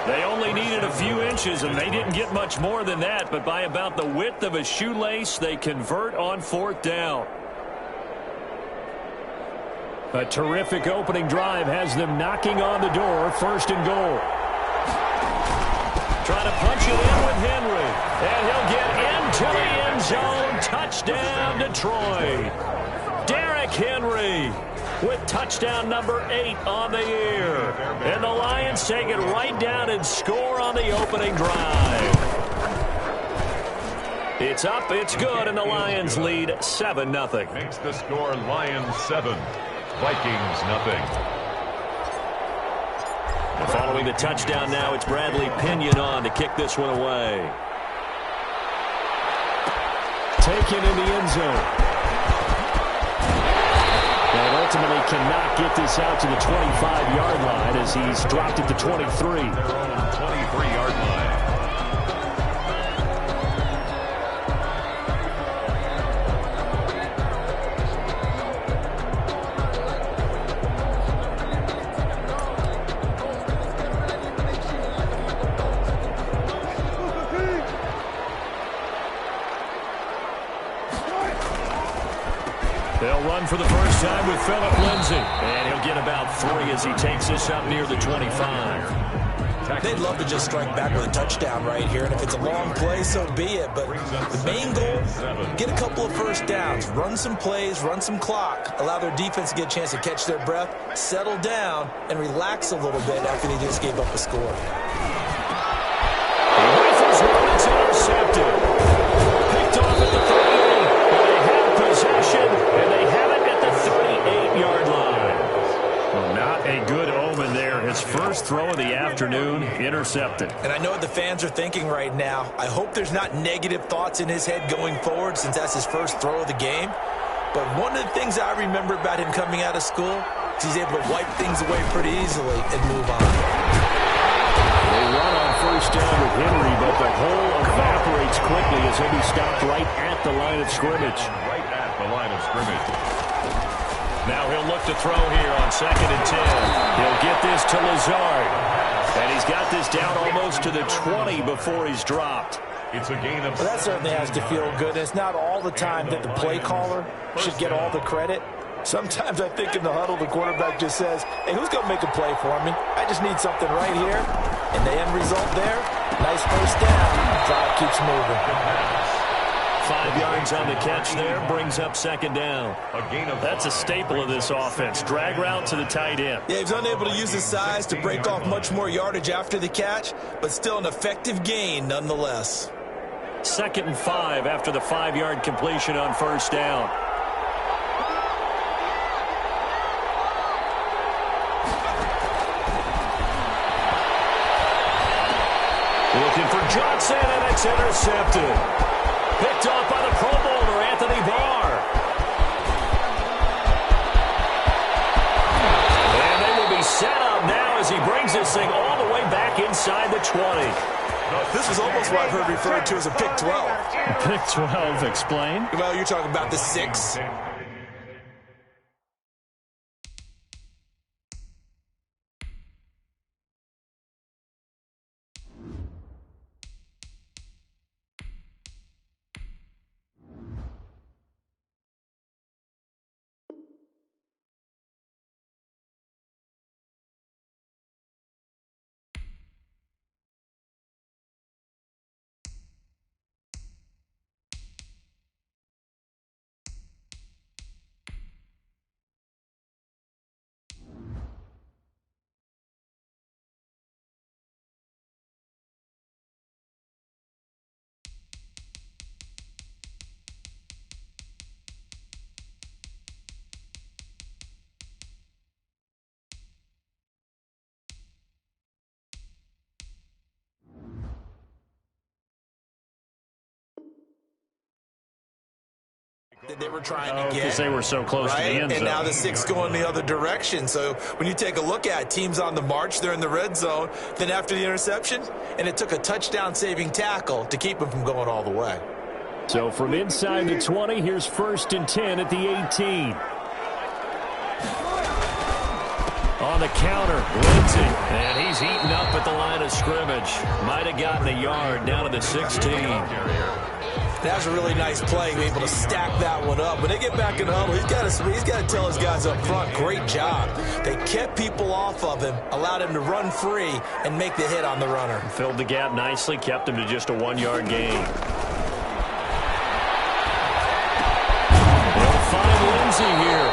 2. They only needed a few inches, and they didn't get much more than that, but by about the width of a shoelace, they convert on 4th down. A terrific opening drive has them knocking on the door, 1st and goal. Trying to punch it in with Henry. And he'll get into the end zone. Touchdown, Detroit. Derrick Henry with touchdown number 8 on the year. And the Lions take it right down and score on the opening drive. It's up, it's good, and the Lions lead 7-0. Makes the score Lions 7, Vikings nothing. And following the touchdown now, it's Bradley Pinion on to kick this one away. Taken in the end zone. And ultimately cannot get this out to the 25-yard line as he's dropped it to 23. Their own 23-yard line. They'll run for the first time with Phillip Lindsay. And he'll get about 3 as he takes this up near the 25. They'd love to just strike back with a touchdown right here, and if it's a long play, so be it. But the main goal, get a couple of first downs, run some plays, run some clock, allow their defense to get a chance to catch their breath, settle down, and relax a little bit after they just gave up a score. He rifles one, it's intercepted. Picked off at the 38. They have possession, and they have it at the 38-yard line. Well, not a good omen there. His first throw of the afternoon, intercepted. And I know what the fans are thinking right now. I hope there's not negative thoughts in his head going forward since that's his first throw of the game. But one of the things I remember about him coming out of school is he's able to wipe things away pretty easily and move on. They run on first down with Henry, but the hole evaporates quickly as he'll be stopped right at the line of scrimmage. Right at the line of scrimmage. Now he'll look to throw here on 2nd and 10. He'll get this to Lazard. And he's got this down almost to the 20 before he's dropped. It's a gain of... Well, that certainly has to feel good. It's not all the time that the play caller should get all the credit. Sometimes I think in the huddle, the quarterback just says, hey, who's going to make a play for me? I just need something right here. And the end result there, nice first down. Drive keeps moving. 5 yards on the catch there, brings up 2nd down. That's a staple of this offense. Drag route to the tight end. Yeah, he was unable to use his size to break off much more yardage after the catch, but still an effective gain nonetheless. 2nd and 5 after the 5-yard completion on first down. Looking for Johnson, and it's intercepted. Picked off by the Pro Bowler, Anthony Barr. And they will be set up now as he brings this thing all the way back inside the 20. This is almost what I've heard referred to as a pick 12. Pick 12, explain. Well, you're talking about the 6. That they were trying to get. Because they were so close to the end zone. And now the 6 going the other direction. So when you take a look at teams on the march, they're in the red zone. Then after the interception, and it took a touchdown-saving tackle to keep them from going all the way. So from inside the 20, here's 1st and 10 at the 18. On the counter, Lindsay, and he's eaten up at the line of scrimmage. Might have gotten a yard down to the 16. That was a really nice play, able to stack that one up. When they get back in the huddle, he's got to tell his guys up front, great job. They kept people off of him, allowed him to run free, and make the hit on the runner. Filled the gap nicely, kept him to just a 1-yard gain. They'll find Lindsey here.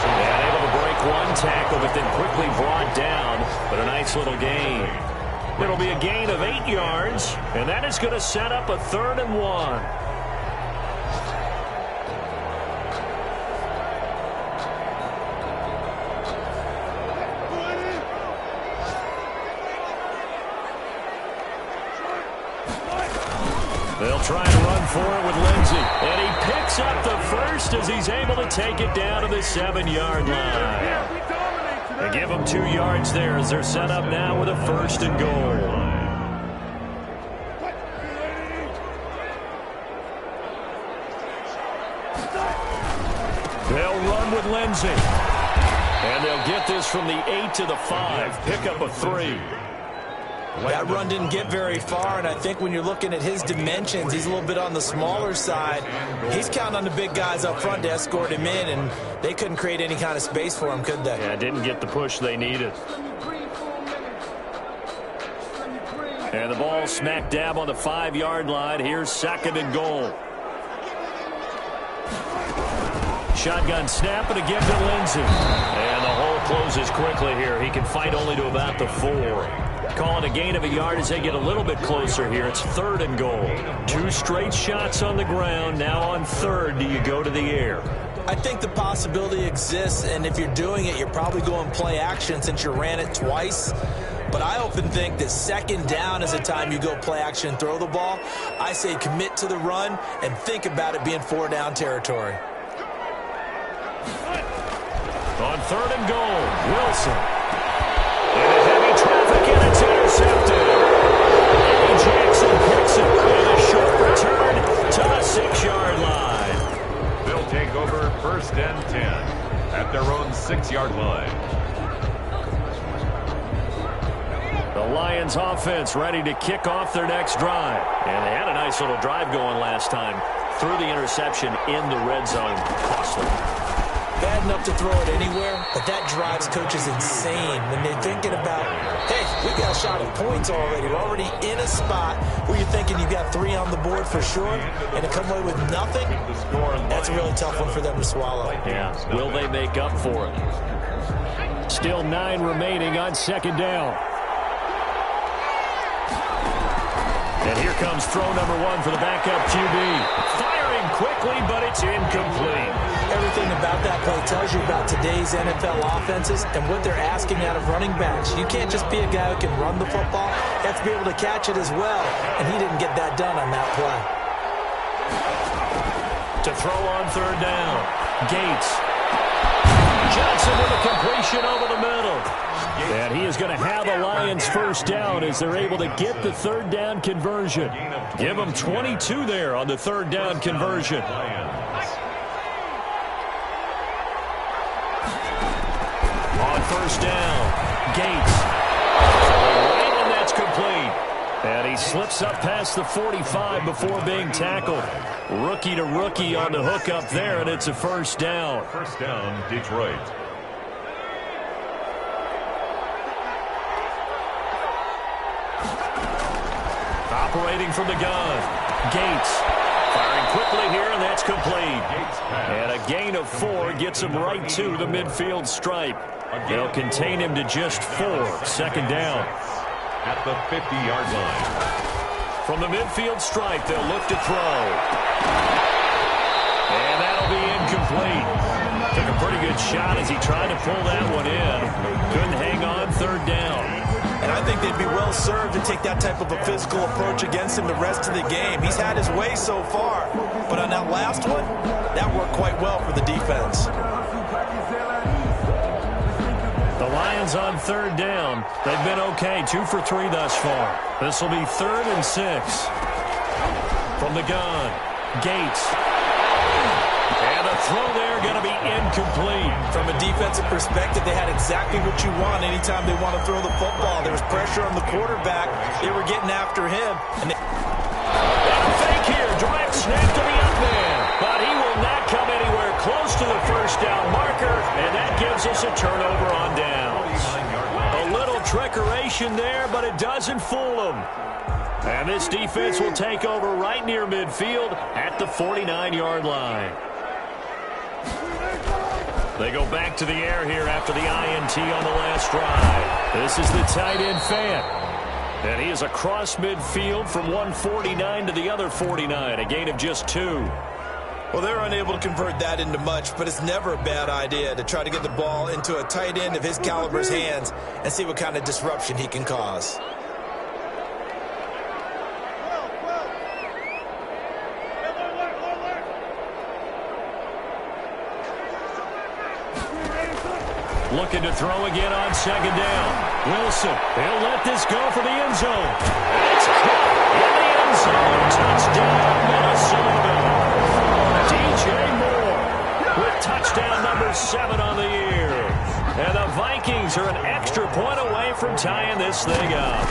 And able to break one tackle, but then quickly brought down. But a nice little gain. It'll be a gain of 8 yards, and that is going to set up a 3rd and 1. They'll try and run for it with Lindsey. And he picks up the first as he's able to take it down to the 7-yard line. They give them 2 yards there as they're set up now with a 1st and goal. They'll run with Lindsey. And they'll get this from the 8 to the 5. Pick up a 3. That run didn't get very far, and I think when you're looking at his dimensions, he's a little bit on the smaller side. He's counting on the big guys up front to escort him in, and they couldn't create any kind of space for him, could they? Yeah, didn't get the push they needed. And the ball smack dab on the 5-yard line. Here's 2nd and goal. Shotgun snap and again to Lindsey. And the hole closes quickly here. He can fight only to about the 4. Calling a gain of a yard as they get a little bit closer here. It's 3rd and goal. 2 straight shots on the ground. Now on 3rd, do you go to the air? I think the possibility exists, and if you're doing it, you're probably going play action since you ran it twice. But I often think that 2nd down is the time you go play action and throw the ball. I say commit to the run and think about it being 4-down territory. On 3rd and goal, Wilson. And heavy traffic, and it's intercepted. And Jackson picks it with a short return to the 6-yard line. They'll take over 1st and 10 at their own 6-yard line. The Lions offense ready to kick off their next drive. And they had a nice little drive going last time. Threw the interception in the red zone. Costly. Bad enough to throw it anywhere, but that drives coaches insane when they're thinking about, hey, we got a shot at points already. We're already in a spot where you're thinking you got 3 on the board for sure, and to come away with nothing, that's a really tough one for them to swallow. Yeah, will they make up for it? Still 9 remaining on 2nd down. And here comes throw number 1 for the backup QB. Firing quickly, but it's incomplete. Everything about that play tells you about today's NFL offenses and what they're asking out of running backs. You can't just be a guy who can run the football. You have to be able to catch it as well, and he didn't get that done on that play. To throw on 3rd down, Gates. Johnson with a completion over the middle. And he is going to have the Lions 1st down as they're able to get the 3rd down conversion. Give them 22 there on the 3rd down conversion. On 1st down, Gates. Right, and that's complete. And he slips up past the 45 before being tackled. Rookie to rookie on the hook up there, and it's a 1st down. 1st down, Detroit. Operating from the gun, Gates. Firing quickly here, and that's complete. And a gain of 4 gets him right to the midfield stripe. They'll contain him to just 4. 2nd down. At the 50-yard line. From the midfield stripe, they'll look to throw. And that'll be incomplete. Took a pretty good shot as he tried to pull that one in. Couldn't hang on. 3rd down. And I think they'd be well served to take that type of a physical approach against him the rest of the game. He's had his way so far, but on that last one, that worked quite well for the defense. The Lions on 3rd down. They've been okay, 2 for 3 thus far. This will be 3rd and 6. From the gun, Gates. And a throw there going to be incomplete. From a defensive perspective, they had exactly what you want anytime they want to throw the football. There was pressure on the quarterback. They were getting after him. And a fake here, direct snap to the up man. But he will not come anywhere close to the first down marker, and that gives us a turnover on downs. A little trickeration there, but it doesn't fool them. And this defense will take over right near midfield at the 49-yard line. They go back to the air here after the INT on the last drive. This is the tight end Fant. And he is across midfield from one 49 to the other 49, a gain of just 2. Well, they're unable to convert that into much, but it's never a bad idea to try to get the ball into a tight end of his caliber's hands and see what kind of disruption he can cause. Looking to throw again on second down. Wilson, he'll let this go for the end zone. It's caught in the end zone. Touchdown, Minnesota. DJ Moore with touchdown number 7 on the year. And the Vikings are an extra point away from tying this thing up.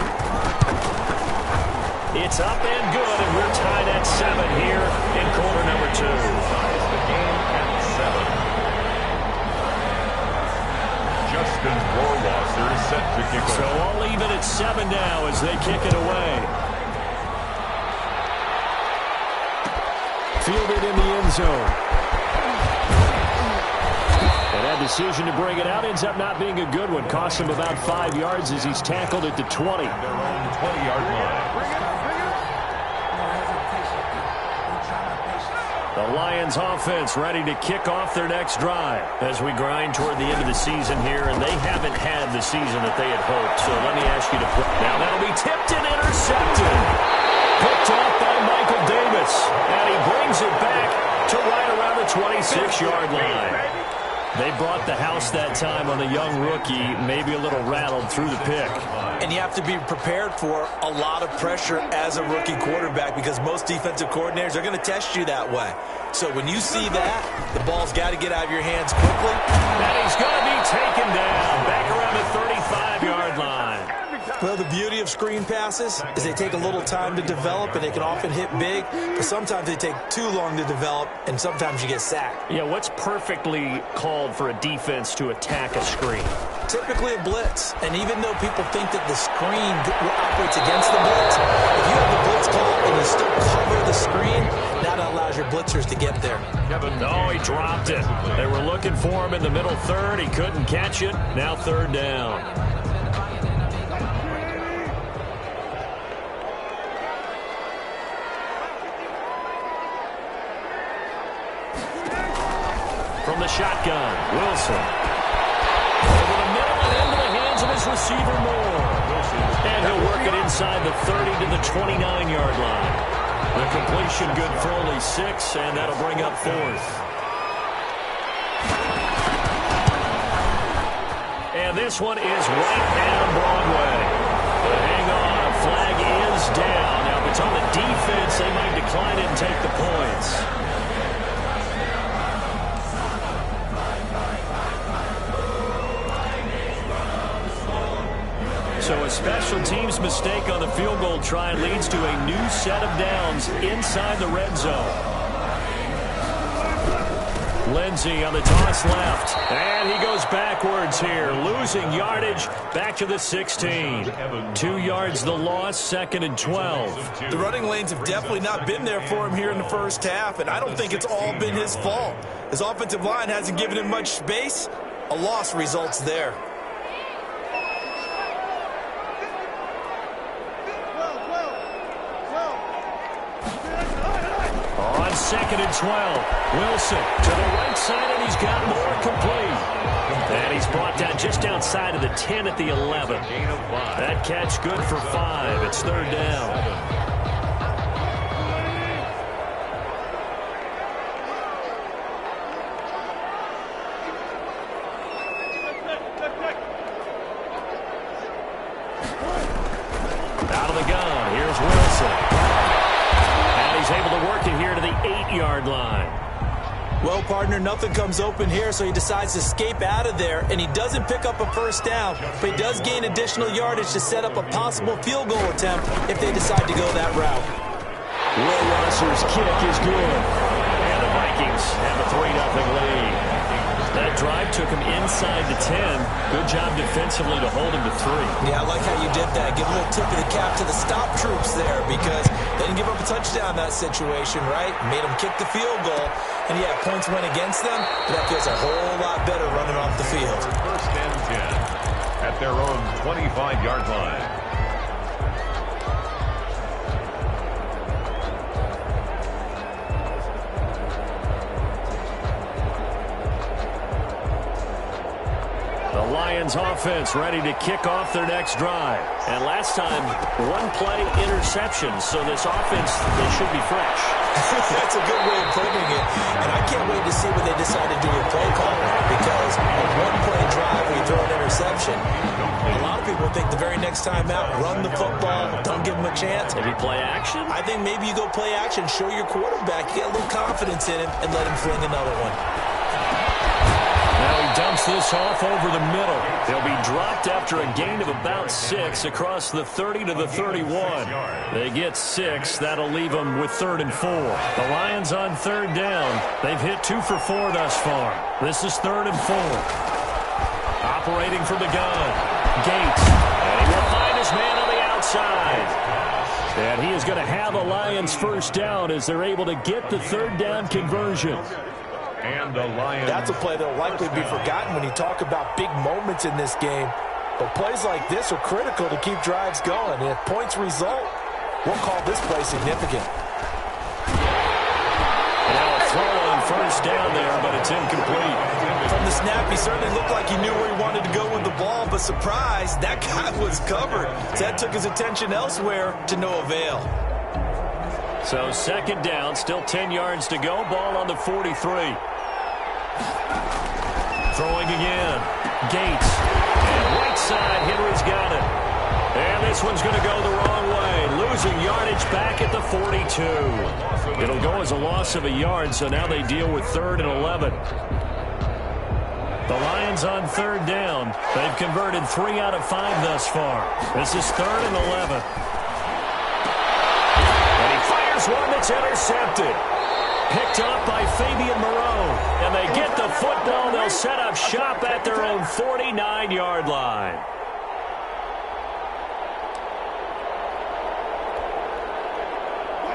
It's up and good, and we're tied at 7 here in quarter number 2. The game at 7. Justin Rohrwasser is set to kick off. So all even at 7 now as they kick it away. Fielded in the end zone. And that decision to bring it out ends up not being a good one. Costs him about 5 yards as he's tackled at the 20. Their own 20-yard line. The Lions offense ready to kick off their next drive as we grind toward the end of the season here, and they haven't had the season that they had hoped. So let me ask you to play. Now that'll be tipped and intercepted. Picked off by Michael Davis, and he brings it back to right around the 26-yard line. They brought the house that time on the young rookie, maybe a little rattled through the pick. And you have to be prepared for a lot of pressure as a rookie quarterback because most defensive coordinators are going to test you that way. So when you see that, the ball's got to get out of your hands quickly. And he's going to be taken down back around the 35-yard line. Well, the beauty of screen passes is they take a little time to develop, and they can often hit big, but sometimes they take too long to develop, and sometimes you get sacked. Yeah, what's perfectly called for a defense to attack a screen? Typically a blitz, and even though people think that the screen operates against the blitz, if you have the blitz call and you still cover the screen, that allows your blitzers to get there. No, he dropped it. They were looking for him in the middle third. He couldn't catch it. Now third down. From the shotgun, Wilson. Over the middle and into the hands of his receiver, Moore. And he'll work it inside the 30 to the 29-yard line. The completion good for only 6, and that'll bring up 4th. And this one is right down Broadway. But hang on, a flag is down. Now, if it's on the defense, they might decline it and take the points. So a special teams mistake on the field goal try leads to a new set of downs inside the red zone. Lindsey on the toss left. And he goes backwards here, losing yardage back to the 16. 2 yards the loss, 2nd and 12. The running lanes have definitely not been there for him here in the first half, and I don't think it's all been his fault. His offensive line hasn't given him much space. A loss results there. On 2nd and 12, Wilson to the right side, and he's got Moore complete. And he's brought down just outside of the 10 at the 11. That catch good for 5. It's third down. Out of the gun, here's Wilson. And he's able to work it here to the 8-yard line. Well, partner, nothing comes open here, so he decides to escape out of there, and he doesn't pick up a first down, but he does gain additional yardage to set up a possible field goal attempt if they decide to go that route. Will Rosser's kick is good. And the Vikings have a 3-0 lead. That drive took him inside the 10. Good job defensively to hold him to 3. Yeah, I like how you did that. Give a little tip of the cap to the stop troops there because they didn't give up a touchdown in that situation, right? Made them kick the field goal. And, yeah, points went against them, but that feels a whole lot better running off the field. First and 10 at their own 25-yard line. The Lions offense ready to kick off their next drive. And last time, one-play interception. So this offense, they should be fresh. That's a good way of putting it. And I can't wait to see what they decide to do with play calling. Because a one-play drive, we throw an interception. A lot of people think the very next time out, run the football, don't give them a chance. Maybe play action? I think maybe you go play action, show your quarterback, you get a little confidence in him, and let him fling another one. Now he dumps this off over the middle. They'll be dropped after a gain of about 6 across the 30 to the 31. They get 6. That'll leave them with 3rd and 4. The Lions on 3rd down. They've hit 2 for 4 thus far. This is 3rd and 4. Operating from the gun. Gates. And he will find his man on the outside. And he is going to have a Lions first down as they're able to get the 3rd down conversion. And the Lions. That's a play that will likely be forgotten when you talk about big moments in this game. But plays like this are critical to keep drives going. And if points result, we'll call this play significant. Now a throw on first down there, but it's incomplete. From the snap, he certainly looked like he knew where he wanted to go with the ball, but surprise, that guy was covered. So that took his attention elsewhere to no avail. So 2nd down, still 10 yards to go. Ball on the 43. Throwing again. Gates. And right side, Henry's got it. And this one's going to go the wrong way. Losing yardage back at the 42. It'll go as a loss of a yard, so now they deal with 3rd and 11. The Lions on 3rd down. They've converted 3 out of 5 thus far. This is 3rd and 11. One that's intercepted. Picked up by Fabian Moreau. And they get the football. They'll set up shop at their own 49-yard line.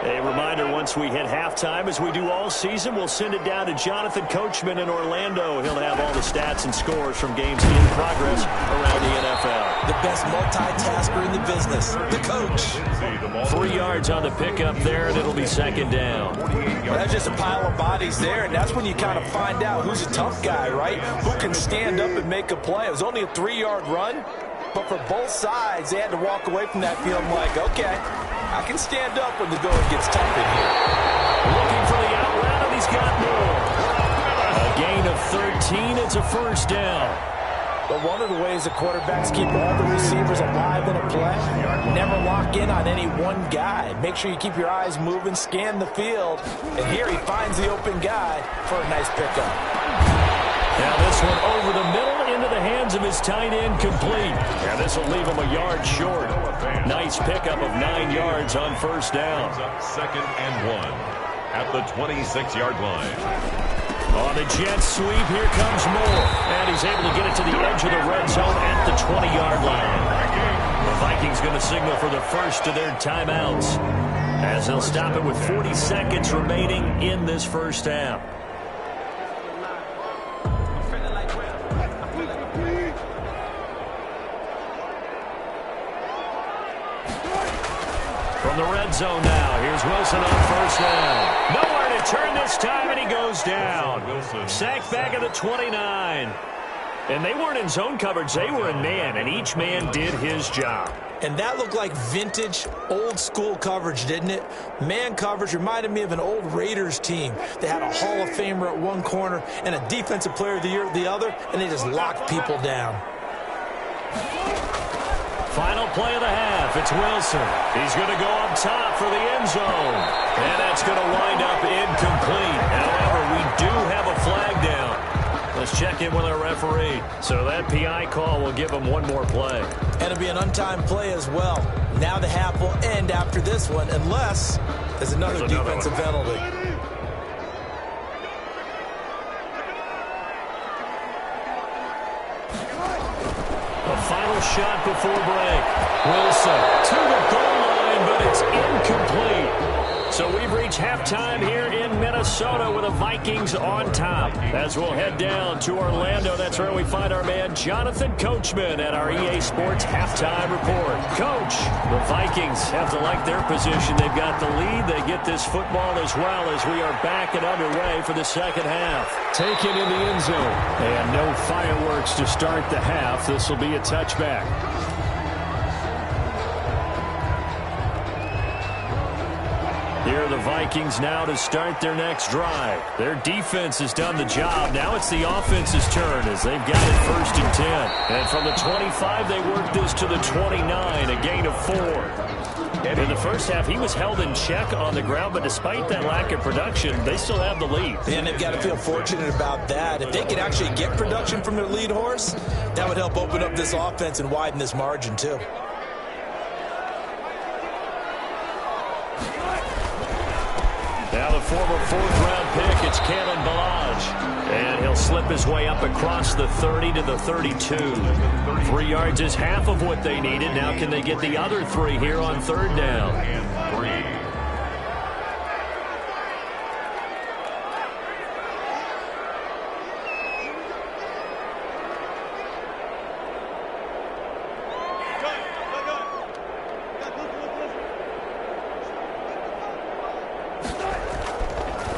A reminder, once we hit halftime, as we do all season, we'll send it down to Jonathan Coachman in Orlando. He'll have all the stats and scores from games in progress around the NFL. The best multitasker in the business, the coach. 3 yards on the pickup there, and it'll be 2nd down. Well, that's just a pile of bodies there, and that's when you kind of find out who's a tough guy, right? Who can stand up and make a play. It was only a 3-yard run, but for both sides, they had to walk away from that feeling like, okay, I can stand up when the going gets tough in here. Looking for the out route, and he's got more. A gain of 13. It's a first down. But one of the ways the quarterbacks keep all the receivers alive in a play, never lock in on any one guy. Make sure you keep your eyes moving, scan the field. And here he finds the open guy for a nice pickup. Now this one over the middle into the hands of his tight end, complete. And this will leave him a yard short. Nice pickup of 9 yards on first down. 2nd and 1 at the 26-yard line. On the jet sweep, here comes Moore. And he's able to get it to the edge of the red zone at the 20-yard line. The Vikings going to signal for the first of their timeouts, as they'll stop it with 40 seconds remaining in this first half. From the red zone now, here's Wilson on first down. Nowhere to turn this time, and he goes down. Sacked back at the 29. And they weren't in zone coverage, they were in man, and each man did his job. And that looked like vintage, old-school coverage, didn't it? Man coverage reminded me of an old Raiders team. They had a Hall of Famer at one corner and a Defensive Player of the Year at the other, and they just locked people down. Final play of the half, it's Wilson. He's going to go up top for the end zone. And that's going to wind up incomplete. However, we do have a flag down. Let's check in with our referee. So that PI call will give him one more play. And it'll be an untimed play as well. Now the half will end after this one, unless There's another defensive penalty. The final shot before break. Wilson to the goal line, but it's incomplete. So we've reached halftime here in Minnesota with the Vikings on top. As we'll head down to Orlando, that's where we find our man Jonathan Coachman at our EA Sports Halftime Report. Coach, the Vikings have to like their position. They've got the lead. They get this football as well as we are back and underway for the second half. Taken in the end zone. And no fireworks to start the half. This will be a touchback. Here are the Vikings now to start their next drive. Their defense has done the job. Now it's the offense's turn as they've got it 1st and 10. And from the 25, they work this to the 29, a gain of 4. And in the first half, he was held in check on the ground, but despite that lack of production, they still have the lead. And they've got to feel fortunate about that. If they could actually get production from their lead horse, that would help open up this offense and widen this margin, too. Now the former 4th-round pick, it's Kalen Ballage. And he'll slip his way up across the 30 to the 32. 3 yards is half of what they needed. Now can they get the other 3 here on 3rd down? And 3.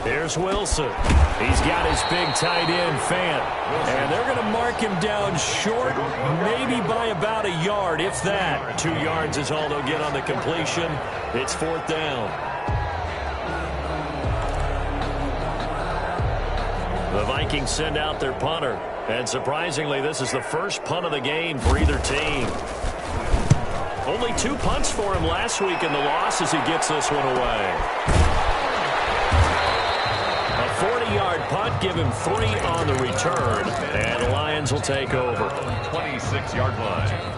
Here's Wilson. He's got his big tight end, Fant. And they're going to mark him down short, maybe by about a yard, if that. 2 yards is all they'll get on the completion. It's 4th down. The Vikings send out their punter. And surprisingly, this is the first punt of the game for either team. Only 2 punts for him last week in the loss as he gets this one away. 40-yard punt, give him 3 on the return, and the Lions will take over. 26-yard line.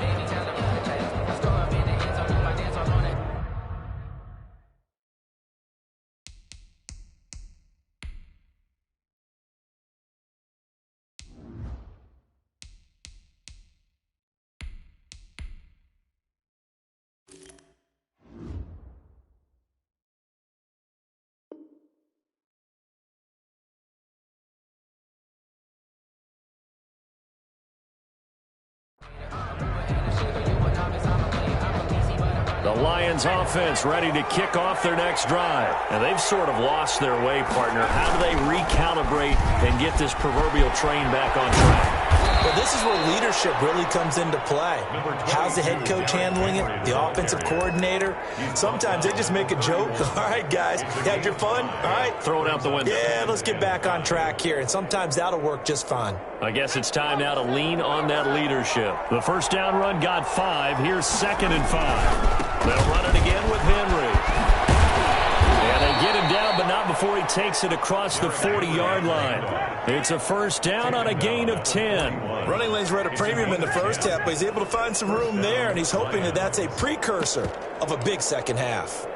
The Lions offense ready to kick off their next drive. And they've sort of lost their way, partner. How do they recalibrate and get this proverbial train back on track? Well, this is where leadership really comes into play. How's the head coach handling it? The offensive coordinator? Sometimes they just make a joke. All right, guys, you had your fun? All right. Throw it out the window. Yeah, let's get back on track here. And sometimes that'll work just fine. I guess it's time now to lean on that leadership. The first down run got 5. Here's 2nd and 5. They'll run it again with Henry. And they get him down, but not before he takes it across the 40-yard line. It's a first down on a gain of 10. Running lanes were at a premium in the first half, but he's able to find some room there, and he's hoping that that's a precursor of a big second half.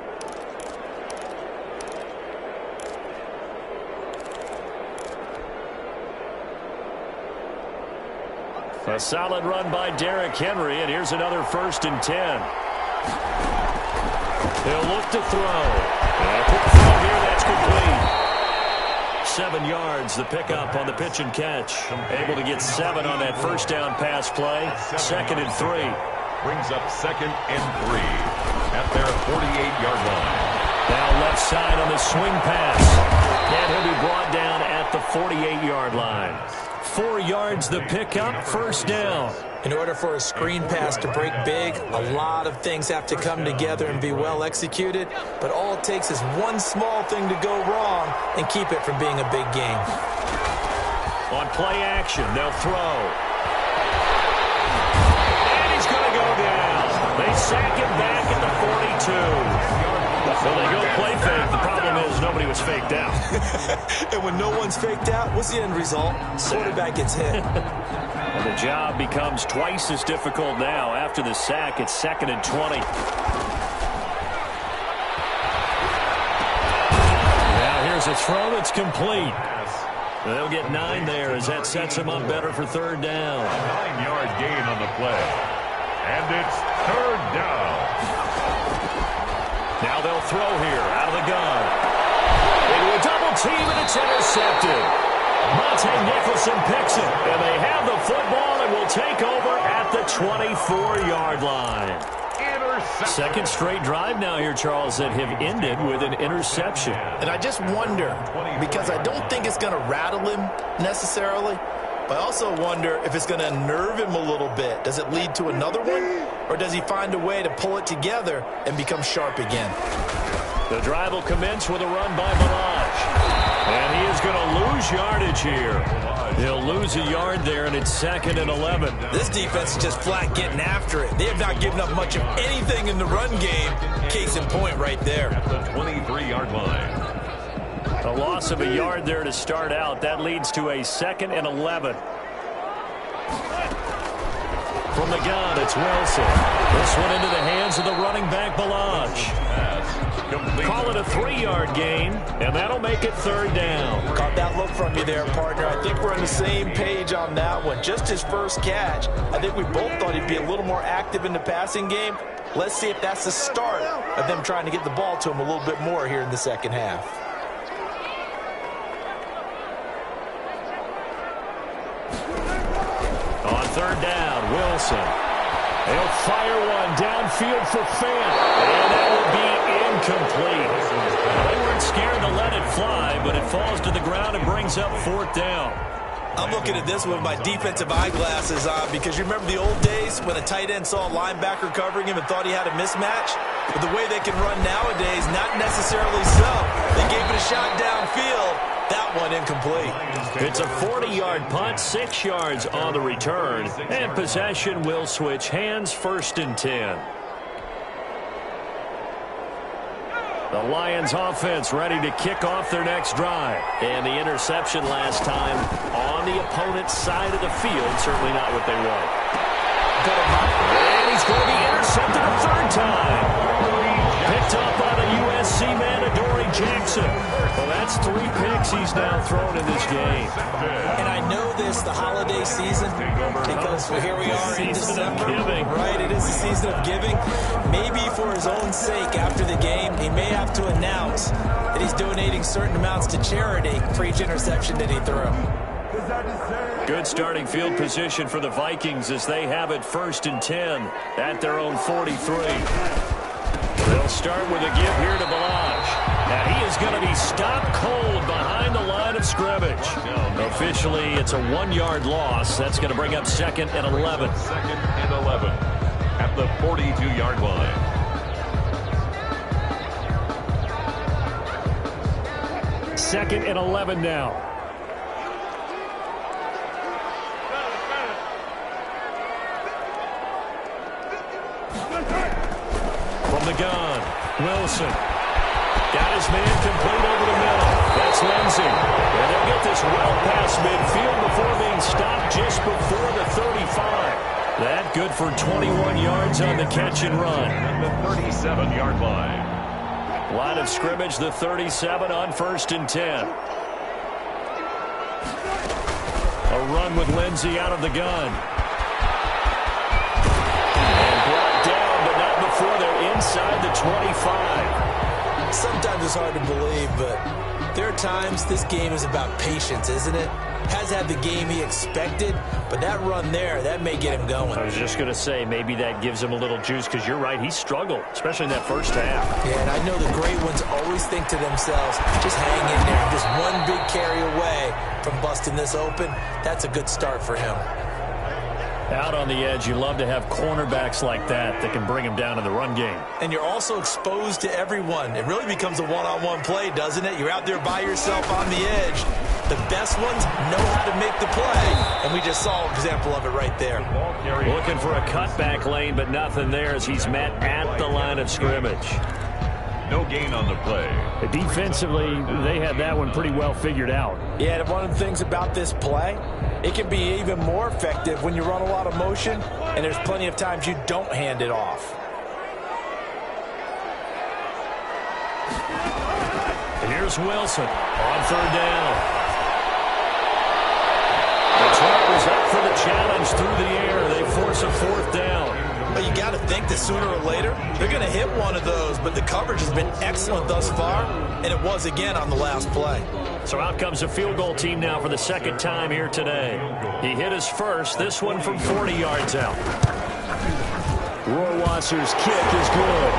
A solid run by Derrick Henry, and here's another 1st and 10. He'll look to throw. And quick throw here, that's complete. 7 yards, the pickup on the pitch and catch. Able to get 7 on that first down pass play. 2nd and 3. Brings up 2nd and 3 at their 48-yard line. Now left side on the swing pass. And he'll be brought down at the 48-yard line. 4 yards the pickup, 1st down. In order for a screen pass to break big, a lot of things have to come together and be well executed, but all it takes is one small thing to go wrong and keep it from being a big game. On play action, they'll throw. And he's going to go down. They sack him back at the 42. Well, they go play fake. The problem is nobody was faked out. And when no one's faked out, what's the end result? Quarterback gets hit. And the job becomes twice as difficult now. After the sack, it's 2nd and 20. There's a throw that's complete. They'll get 9 there as that sets them up better for third down. 9-yard gain on the play. And it's third down. Now they'll throw here out of the gun. Into a double team, and it's intercepted. Monte Nicholson picks it, and they have the football and will take over at the 24-yard line. Second straight drive now here, Charles, that have ended with an interception. And I just wonder, because I don't think it's going to rattle him necessarily, but I also wonder if it's going to unnerve him a little bit. Does it lead to another one, or does he find a way to pull it together and become sharp again? The drive will commence with a run by Balaj. And he is going to lose yardage here. He'll lose a yard there, and it's 2nd and 11. This defense is just flat getting after it. They have not given up much of anything in the run game. Case in point right there. At the 23-yard line. A loss of a yard there to start out. That leads to a 2nd and 11. From the gun, it's Wilson. This one into the hands of the running back, Balaj. Call it a 3-yard gain, and that'll make it third down. Caught that look from you there, partner. I think we're on the same page on that one. Just his first catch. I think we both thought he'd be a little more active in the passing game. Let's see if that's the start of them trying to get the ball to him a little bit more here in the second half. On third down, Wilson. They'll fire one downfield for Fant, and that will be incomplete. They weren't scared to let it fly, but it falls to the ground and brings up 4th down. I'm looking at this with my defensive eyeglasses on because you remember the old days when a tight end saw a linebacker covering him and thought he had a mismatch? But the way they can run nowadays, not necessarily so. They gave it a shot downfield. That one incomplete. It's a 40-yard punt, 6 yards on the return, and possession will switch hands, 1st and 10. The Lions offense ready to kick off their next drive. And the interception last time on the opponent's side of the field, certainly not what they want. And he's going to be intercepted a 3rd time. Picked up by the USC man, Adoree Jackson. Well, that's 3 picks he's now thrown in this game. And I know this, the holiday season, because here we are in December. Giving. Right, it is the season of giving. Maybe for his own sake after the game, he may have to announce that he's donating certain amounts to charity for each interception that he threw. Good starting field position for the Vikings as they have it 1st and 10 at their own 43. They'll start with a give here to Balaj. Now he is going to be stopped cold behind the line of scrimmage. Officially, it's a 1-yard loss. That's going to bring up 2nd and 11. 2nd and 11 at the 42-yard line. Second and 11 now. From the gun, Wilson. Got his man complete over the middle. That's Lindsey. And they'll get this well past midfield before being stopped just before the 35. That good for 21 yards on the catch and run. At the 37-yard line. Line of scrimmage, the 37 on 1st and 10. A run with Lindsey out of the gun. And brought down, but not before they're inside the 25. Sometimes it's hard to believe, but there are times this game is about patience, isn't it? Has had the game he expected, but that run there, that may get him going. I was just going to say, maybe that gives him a little juice, because you're right, he struggled, especially in that first half. Yeah, and I know the great ones always think to themselves, just hang in there. Just one big carry away from busting this open. That's a good start for him. Out on the edge, you love to have cornerbacks like that can bring him down in the run game. And you're also exposed to everyone. It really becomes a one-on-one play, doesn't it? You're out there by yourself on the edge. The best ones know how to make the play, and we just saw an example of it right there. Looking for a cutback lane, but nothing there as he's met at the line of scrimmage. No gain on the play. Defensively, they had that one pretty well figured out. Yeah, and one of the things about this play, it can be even more effective when you run a lot of motion, and there's plenty of times you don't hand it off. Here Here's Wilson on third down. The Chargers up for the challenge through the air. They force a fourth down. But you got to think that sooner or later, they're going to hit one of those. But the coverage has been excellent thus far, and it was again on the last play. So out comes a field goal team now for the second time here today. He hit his first, this one from 40 yards out. Rohrwasser's kick is good.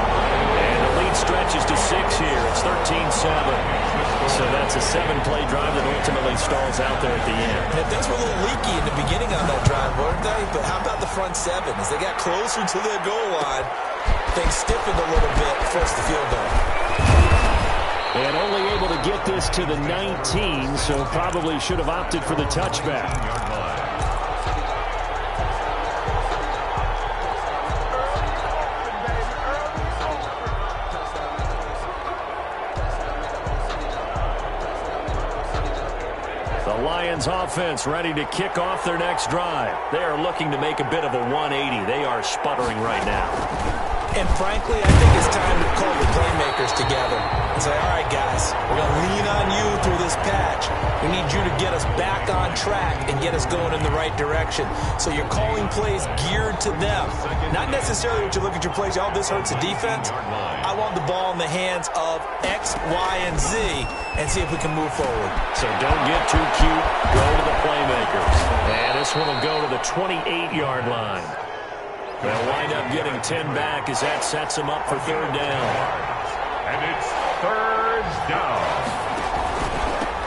And the lead stretches to 6 here. It's 13-7. So that's a 7-play drive that ultimately stalls out there at the end. And things were a little leaky in the beginning on that drive, weren't they? But how about the front seven? As they got closer to their goal line, things stiffened a little bit, forced the field goal. And only able to get this to the 19, so probably should have opted for the touchback. The Lions offense ready to kick off their next drive. They are looking to make a bit of a 180. They are sputtering right now. And frankly, I think it's time to call the playmakers together and say, all right, guys, we're going to lean on you through this patch. We need you to get us back on track and get us going in the right direction. So you're calling plays geared to them. Not necessarily what you look at your plays, oh, this hurts the defense. I want the ball in the hands of X, Y, and Z and see if we can move forward. So don't get too cute. Go to the playmakers. And this one will go to the 28-yard line. They'll wind up getting 10 back as that sets them up for third down. And it's third down.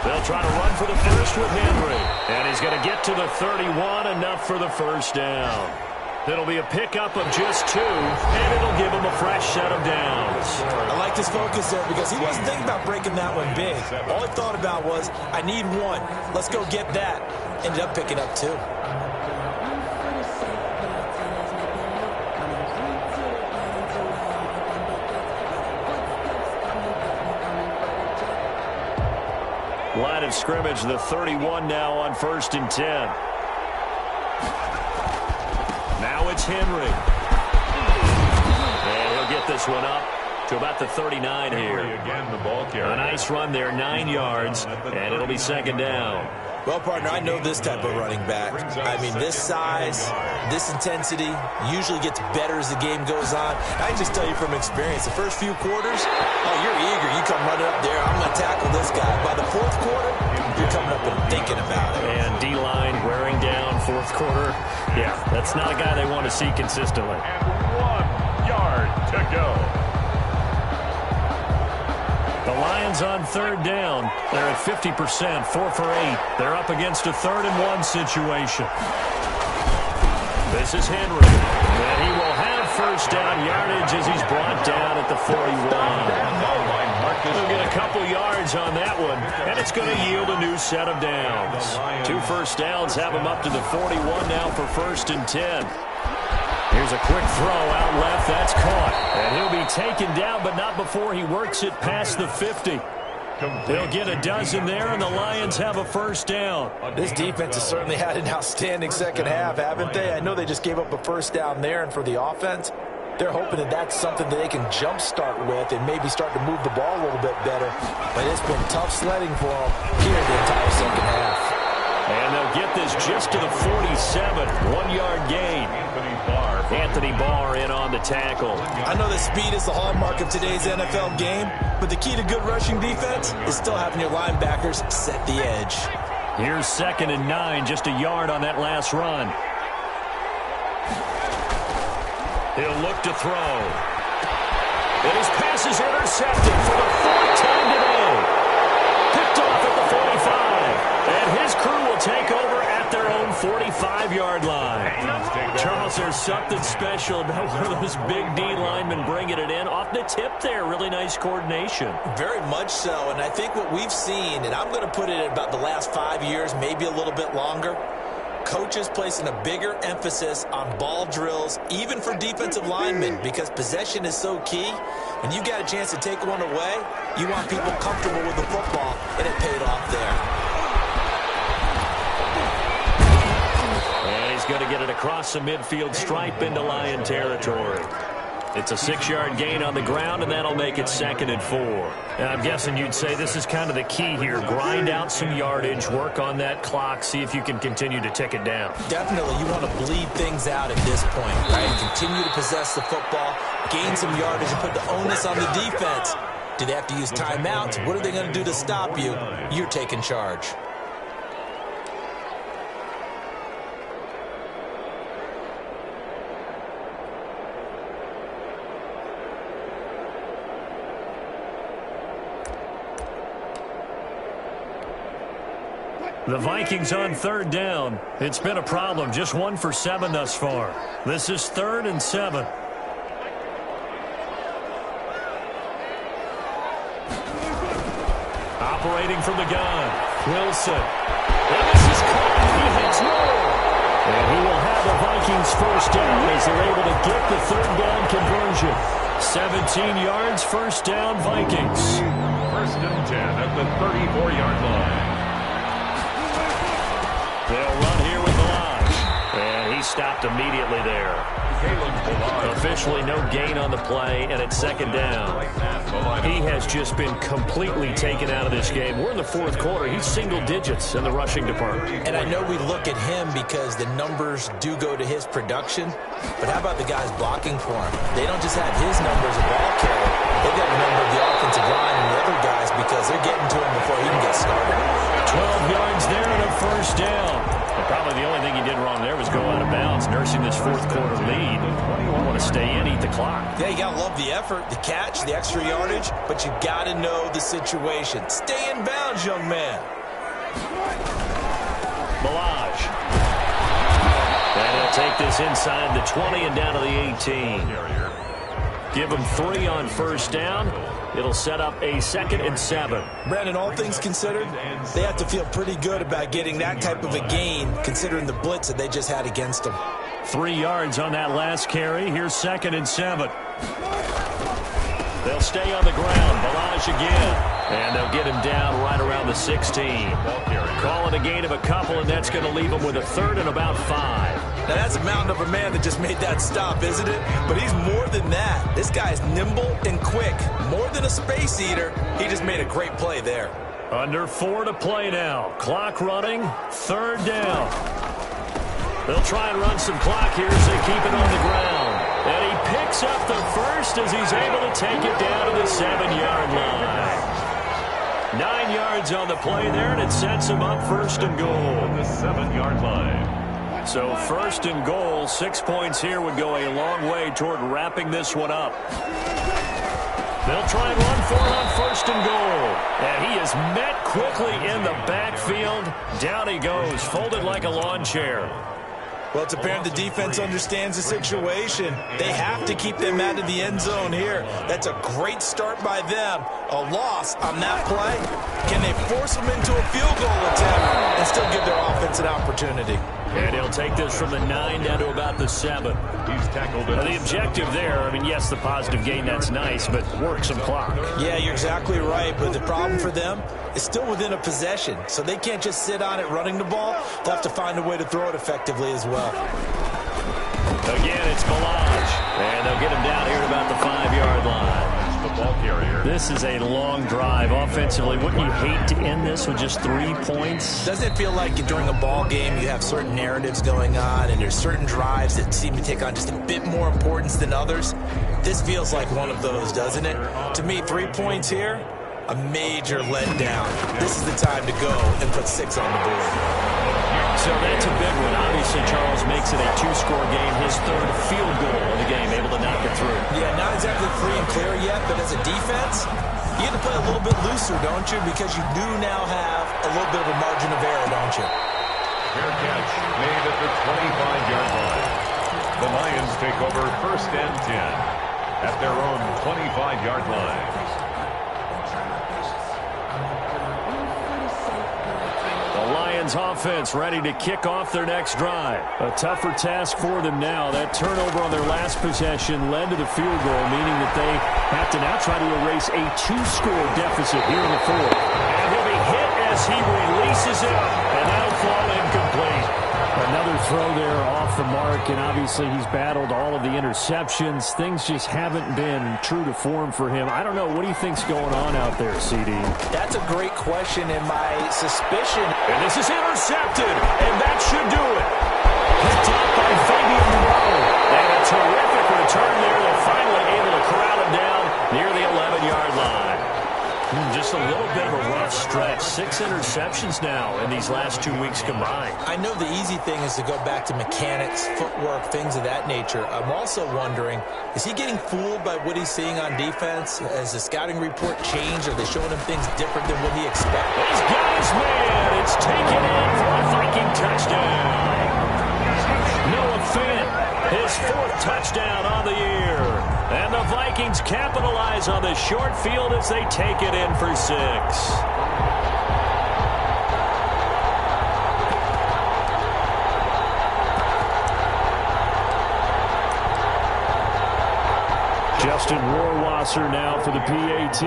They'll try to run for the first with Henry. And he's going to get to the 31, enough for the first down. It'll be a pickup of just 2, and it'll give him a fresh set of downs. I like his focus there because he wasn't thinking about breaking that one big. All he thought about was, I need 1. Let's go get that. Ended up picking up 2. Line of scrimmage, the 31 now on 1st and 10. Now it's Henry. And he'll get this one up to about the 39 here. Again, the ball carrier. A nice run there, 9 yards, and it'll be second down. Well, partner, I know this type of running back. I mean, this size, this intensity usually gets better as the game goes on. I can just tell you from experience, the first few quarters, oh, you're eager. You come running up there, I'm going to tackle this guy. By the 4th quarter, you're coming up and thinking about it. And D-line wearing down 4th quarter. Yeah, that's not a guy they want to see consistently. And 1 yard to go. The Lions on third down. They're at 50%, 4 for 8. They're up against a 3rd and 1 situation. This is Henry. And he will have first down yardage as he's brought down at the 41. He'll get a couple yards on that one, and it's going to yield a new set of downs. 2 first downs have him up to the 41 now for 1st and 10. Here's a quick throw out left. That's caught. And he'll be taken down, but not before he works it past the 50. They'll get a dozen there, and the Lions have a first down. This defense has certainly had an outstanding second half, haven't they? I know they just gave up a first down there, and for the offense, they're hoping that that's something that they can jumpstart with and maybe start to move the ball a little bit better. But it's been tough sledding for them here the entire second half. And they'll get this just to the 47, 1-yard gain. Anthony Barr in on the tackle. I know that speed is the hallmark of today's NFL game, but the key to good rushing defense is still having your linebackers set the edge. Here's 2nd and 9, just a yard on that last run. He'll look to throw. And his pass is intercepted for the 4th time today. Picked off at the 45. And his crew will take over at their own 45-yard line. Charles, there's something special about one of those big D linemen bringing it in. Off the tip there, really nice coordination. Very much so, and I think what we've seen, and I'm going to put it at about the last 5 years, maybe a little bit longer, coaches placing a bigger emphasis on ball drills, even for defensive linemen, because possession is so key. When you've got a chance to take one away, you want people comfortable with the football, and it paid off there. And he's going to get it across the midfield stripe into Lion territory. It's a 6-yard gain on the ground, and that'll make it 2nd and 4. And I'm guessing you'd say this is kind of the key here. Grind out some yardage, work on that clock, see if you can continue to tick it down. Definitely, you want to bleed things out at this point, right? Continue to possess the football, gain some yardage, and put the onus on the defense. Do they have to use timeouts? What are they going to do to stop you? You're taking charge. The Vikings on 3rd down. It's been a problem. Just 1 for 7 thus far. This is 3rd and 7. Operating from the gun. Wilson. And this is caught. He hits Moore. And he will have the Vikings 1st down as they're able to get the 3rd down conversion. 17 yards, 1st down, Vikings. 1st and 10 at the 34-yard line. They'll run here with Balaj. And he stopped immediately there. Officially no gain on the play, and it's 2nd down. He has just been completely taken out of this game. We're in the 4th quarter. He's single digits in the rushing department. And I know we look at him because the numbers do go to his production, but how about the guys blocking for him? They don't just have his numbers of ball carry. They've got the number of the offensive line and the other guys because they're getting to him before he can get started. 12 yards there and a 1st down. And probably the only thing he did wrong there was go out of bounds, nursing this 4th quarter lead. You want to stay in, eat the clock. Yeah, you got to love the effort, the catch, the extra yardage, but you got to know the situation. Stay in bounds, young man. Balaj. And he'll take this inside the 20 and down to the 18. Give him 3 on 1st down. It'll set up a 2nd and 7. Brandon, all things considered, they have to feel pretty good about getting that type of a gain, considering the blitz that they just had against them. 3 yards on that last carry. Here's 2nd and 7. They'll stay on the ground. Balaj again. And they'll get him down right around the 16. Call it a gain of a couple, and that's going to leave him with a 3rd and about 5. Now, that's a mountain of a man that just made that stop, isn't it? But he's more than that. This guy's nimble and quick. More than a space eater. He just made a great play there. Under 4 to play now. Clock running. 3rd down. They'll try and run some clock here as they keep it on the ground. And he picks up the 1st as he's able to take it down to the 7-yard line. 9 yards on the play there, and it sets him up 1st and goal. The 7-yard line. So 1st and goal, 6 points here would go a long way toward wrapping this one up. They'll try and run for it on 1st and goal. And he is met quickly in the backfield. Down he goes, folded like a lawn chair. Well, it's apparent the defense understands the situation. They have to keep them out of the end zone here. That's a great start by them. A loss on that play. Can they force them into a field goal attempt and still give their offense an opportunity? And he'll take this from the 9 down to about the 7. He's tackled it. The objective there, I mean, yes, the positive gain, that's nice, but work some clock. Yeah, you're exactly right, but the problem for them is still within a possession, so they can't just sit on it running the ball. They'll have to find a way to throw it effectively as well. Again, it's Balaj, and they'll get him down here at about the 5-yard line. The ball carrier. This is a long drive offensively. Wouldn't you hate to end this with just 3 points? Doesn't it feel like during a ball game you have certain narratives going on and there's certain drives that seem to take on just a bit more importance than others? This feels like one of those, doesn't it? To me, 3 points here, a major letdown. This is the time to go and put 6 on the board. So that's a big one. Obviously, Charles makes it a 2-score game. His 3rd field goal of the game, able to knock it through. Yeah, not exactly free and clear yet, but as a defense, you have to play a little bit looser, don't you? Because you do now have a little bit of a margin of error, don't you? Fair catch made at the 25-yard line. The Lions take over 1st and 10 at their own 25-yard line. Offense ready to kick off their next drive. A tougher task for them now. That turnover on their last possession led to the field goal, meaning that they have to now try to erase a 2-score deficit here in the 4th. And he'll be hit as he releases it, and that'll fall incomplete. Another throw there off the mark, and obviously he's battled all of the interceptions. Things just haven't been true to form for him. I don't know. What do you think's going on out there, CD? That's a great question, and my suspicion. And this is intercepted, and that should do it. Picked up by Fabian Moreau. And a terrific return there. They're finally able to corral him down near the 11-yard line. Just a little bit of a rough stretch. 6 interceptions now in these last 2 weeks combined. I know the easy thing is to go back to mechanics, footwork, things of that nature. I'm also wondering, is he getting fooled by what he's seeing on defense? Has the scouting report changed? Are they showing him things different than what he expected? He's got his man. It's taken in for a Viking touchdown. Noah Fant, his 4th touchdown on the year. And the Vikings capitalize on the short field as they take it in for 6. Justin Rohrwasser now for the PAT.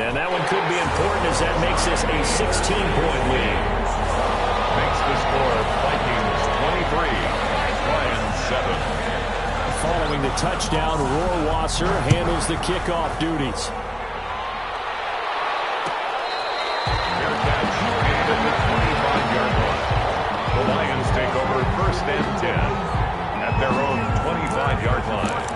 And that one could be important as that makes this a 16-point lead. Makes the score Vikings 23, Lions 7. Following the touchdown, Rohrwasser handles the kickoff duties. Fair catch made at the 25-yard line. The Lions take over 1st and 10 at their own 25-yard line.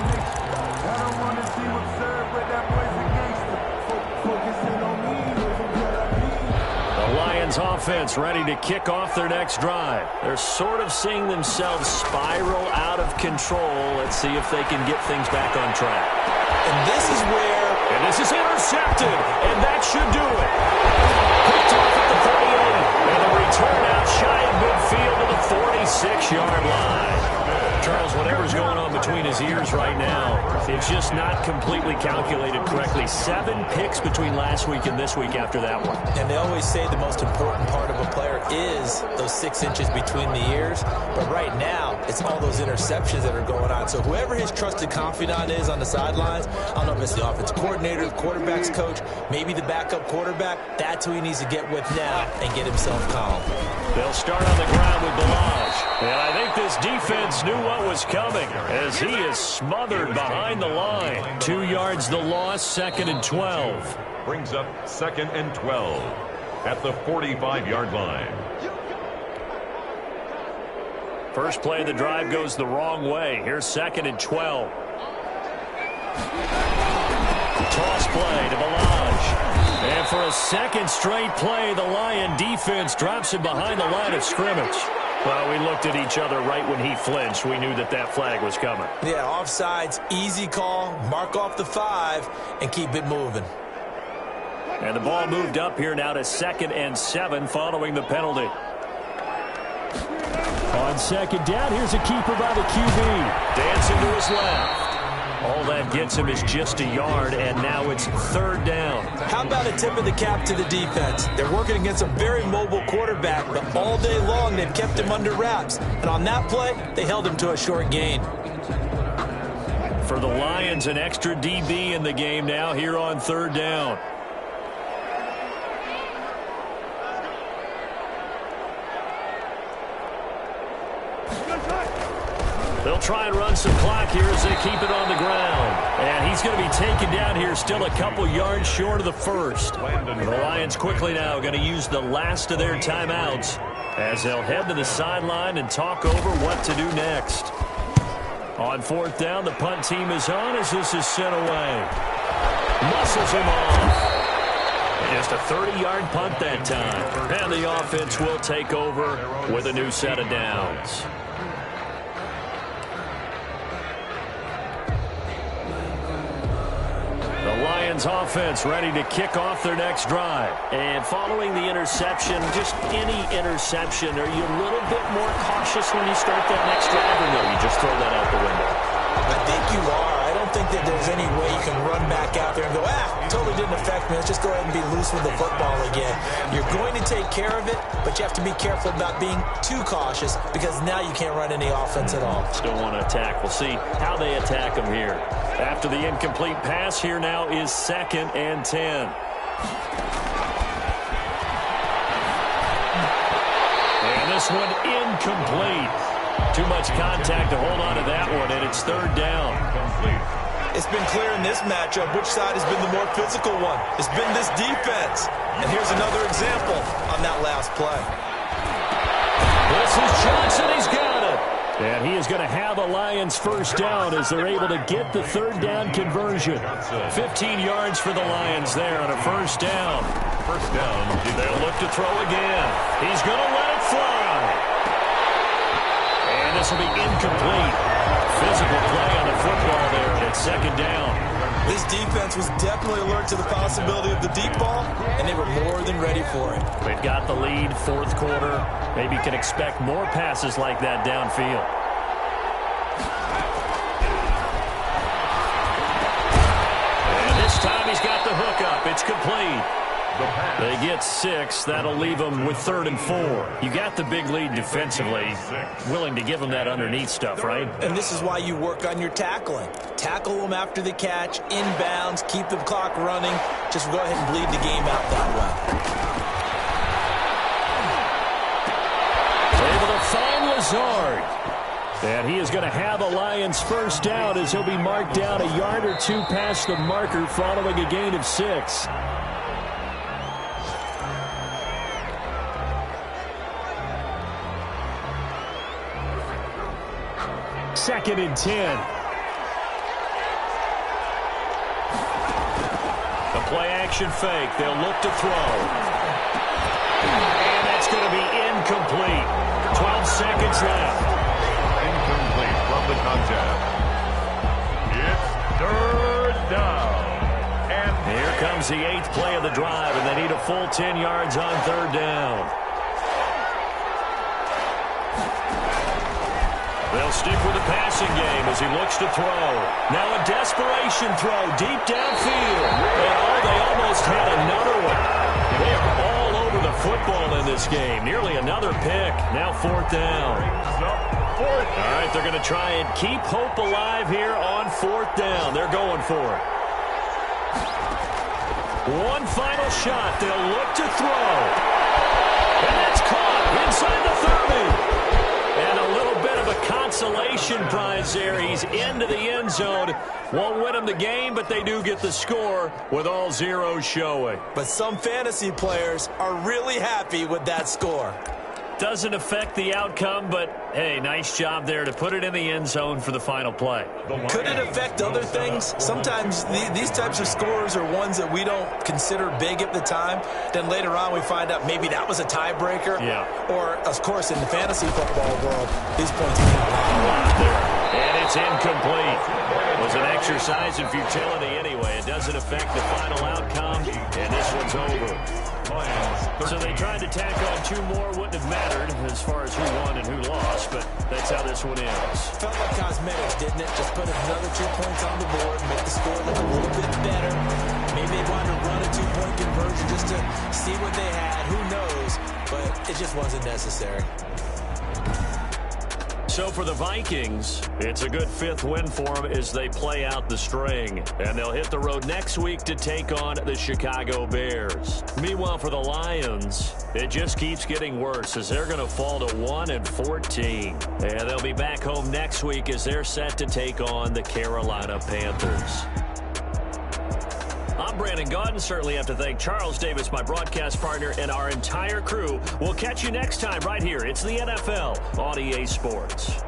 Lions offense ready to kick off their next drive. They're sort of seeing themselves spiral out of control. Let's see if they can get things back on track. And this is where... And this is intercepted, and that should do it. Picked off at the 38, and the return out shy of midfield to the 46-yard line. Charles, whatever's going on between his ears right now, it's just not completely calculated correctly. 7 picks between last week and this week after that one. And they always say the most important part of a player is those 6 inches between the ears. But right now, it's all those interceptions that are going on. So whoever his trusted confidant is on the sidelines, I don't know if it's the offensive coordinator, the quarterback's coach, maybe the backup quarterback, that's who he needs to get with now and get himself calm. They'll start on the ground with Balaj. And I think this defense knew what was coming as he is smothered behind the line. 2 yards the loss, 2nd and 12. Brings up 2nd and 12 at the 45-yard line. First play of the drive goes the wrong way. Here's 2nd and 12. Toss play to Balaj. And for a 2nd straight play, the Lion defense drops him behind the line of scrimmage. Well, we looked at each other right when he flinched. We knew that that flag was coming. Yeah, offsides, easy call, mark off the 5, and keep it moving. And the ball moved up here now to 2nd and 7 following the penalty. On 2nd down, here's a keeper by the QB. Dancing to his left. All that gets him is just a yard, and now it's 3rd down. How about a tip of the cap to the defense? They're working against a very mobile quarterback, but all day long they've kept him under wraps. And on that play, they held him to a short gain. For the Lions, an extra DB in the game now here on 3rd down. They'll try and run some clock here as they keep it on the ground. And he's going to be taken down here still a couple yards short of the 1st. The Lions quickly now going to use the last of their timeouts as they'll head to the sideline and talk over what to do next. On 4th down, the punt team is on as this is sent away. Muscles him off. Just a 30-yard punt that time. And the offense will take over with a new set of downs. The Lions offense ready to kick off their next drive. And following the interception, just any interception, are you a little bit more cautious when you start that next drive, or no, you just throw that out the window? I think you are. I don't think that there's any way you can run back out there and go, totally didn't affect me. Let's just go ahead and be loose with the football again. You're going to take care of it, but you have to be careful about being too cautious because now you can't run any offense at all. Still want to attack. We'll see how they attack them here. After the incomplete pass, here now is 2nd and 10. this one incomplete. Too much contact to hold on to that one, and it's third down. It's been clear in this matchup which side has been the more physical one. It's been this defense. And here's another example on that last play. This is Johnson. He's got it. And he is going to have a Lions first down as they're able to get the third down conversion. 15 yards for the Lions there on a first down. First down. They'll look to throw again. He's going to let it fly. And this will be incomplete. Physical play on the football there at second down. This defense was definitely alert to the possibility of the deep ball, and they were more than ready for it. They've got the lead, fourth quarter. Maybe you can expect more passes like that downfield. And this time he's got the hookup. It's complete. They get 6. That'll leave them with 3rd and 4. You got the big lead defensively. Willing to give them that underneath stuff, right? And this is why you work on your tackling. Tackle them after the catch, inbounds, keep the clock running. Just go ahead and bleed the game out that way. Able to find Lazard. And he is going to have a Lions first down as he'll be marked down a yard or two past the marker following a gain of 6. Second and 10. The play-action fake. They'll look to throw. And that's going to be incomplete. 12 seconds left. Incomplete from the contact. It's third down. And here comes the 8th play of the drive, and they need a full 10 yards on third down. They'll stick with the passing game as he looks to throw. Now a desperation throw deep downfield. And they almost had another one. They are all over the football in this game. Nearly another pick. Now 4th down. All right, they're going to try and keep hope alive here on 4th down. They're going for it. One final shot. They'll look to throw. And that's caught inside the 30. And a little bit of a consolation prize there. He's into the end zone. Won't win them the game, but they do get the score with all zeros showing. But some fantasy players are really happy with that score. Doesn't affect the outcome, but, hey, nice job there to put it in the end zone for the final play. Could it affect other things? Sometimes these types of scores are ones that we don't consider big at the time. Then later on we find out maybe that was a tiebreaker. Yeah. Or, of course, in the fantasy football world, these points mean a lot there. And it's incomplete. It was an exercise in futility anyway. It doesn't affect the final outcome, and this one's over. So they tried to tack on 2 more. Wouldn't have mattered as far as who won and who lost, but that's how this one ends. Felt like cosmetics, didn't it? Just put another 2 points on the board, make the score look a little bit better. Maybe they wanted to run a 2-point conversion just to see what they had. Who knows? But it just wasn't necessary. So for the Vikings, it's a good 5th win for them as they play out the string. And they'll hit the road next week to take on the Chicago Bears. Meanwhile, for the Lions, it just keeps getting worse as they're going to fall to 1-14. And they'll be back home next week as they're set to take on the Carolina Panthers. I'm Brandon Gaudin. Certainly have to thank Charles Davis, my broadcast partner, and our entire crew. We'll catch you next time right here. It's the NFL on EA Sports.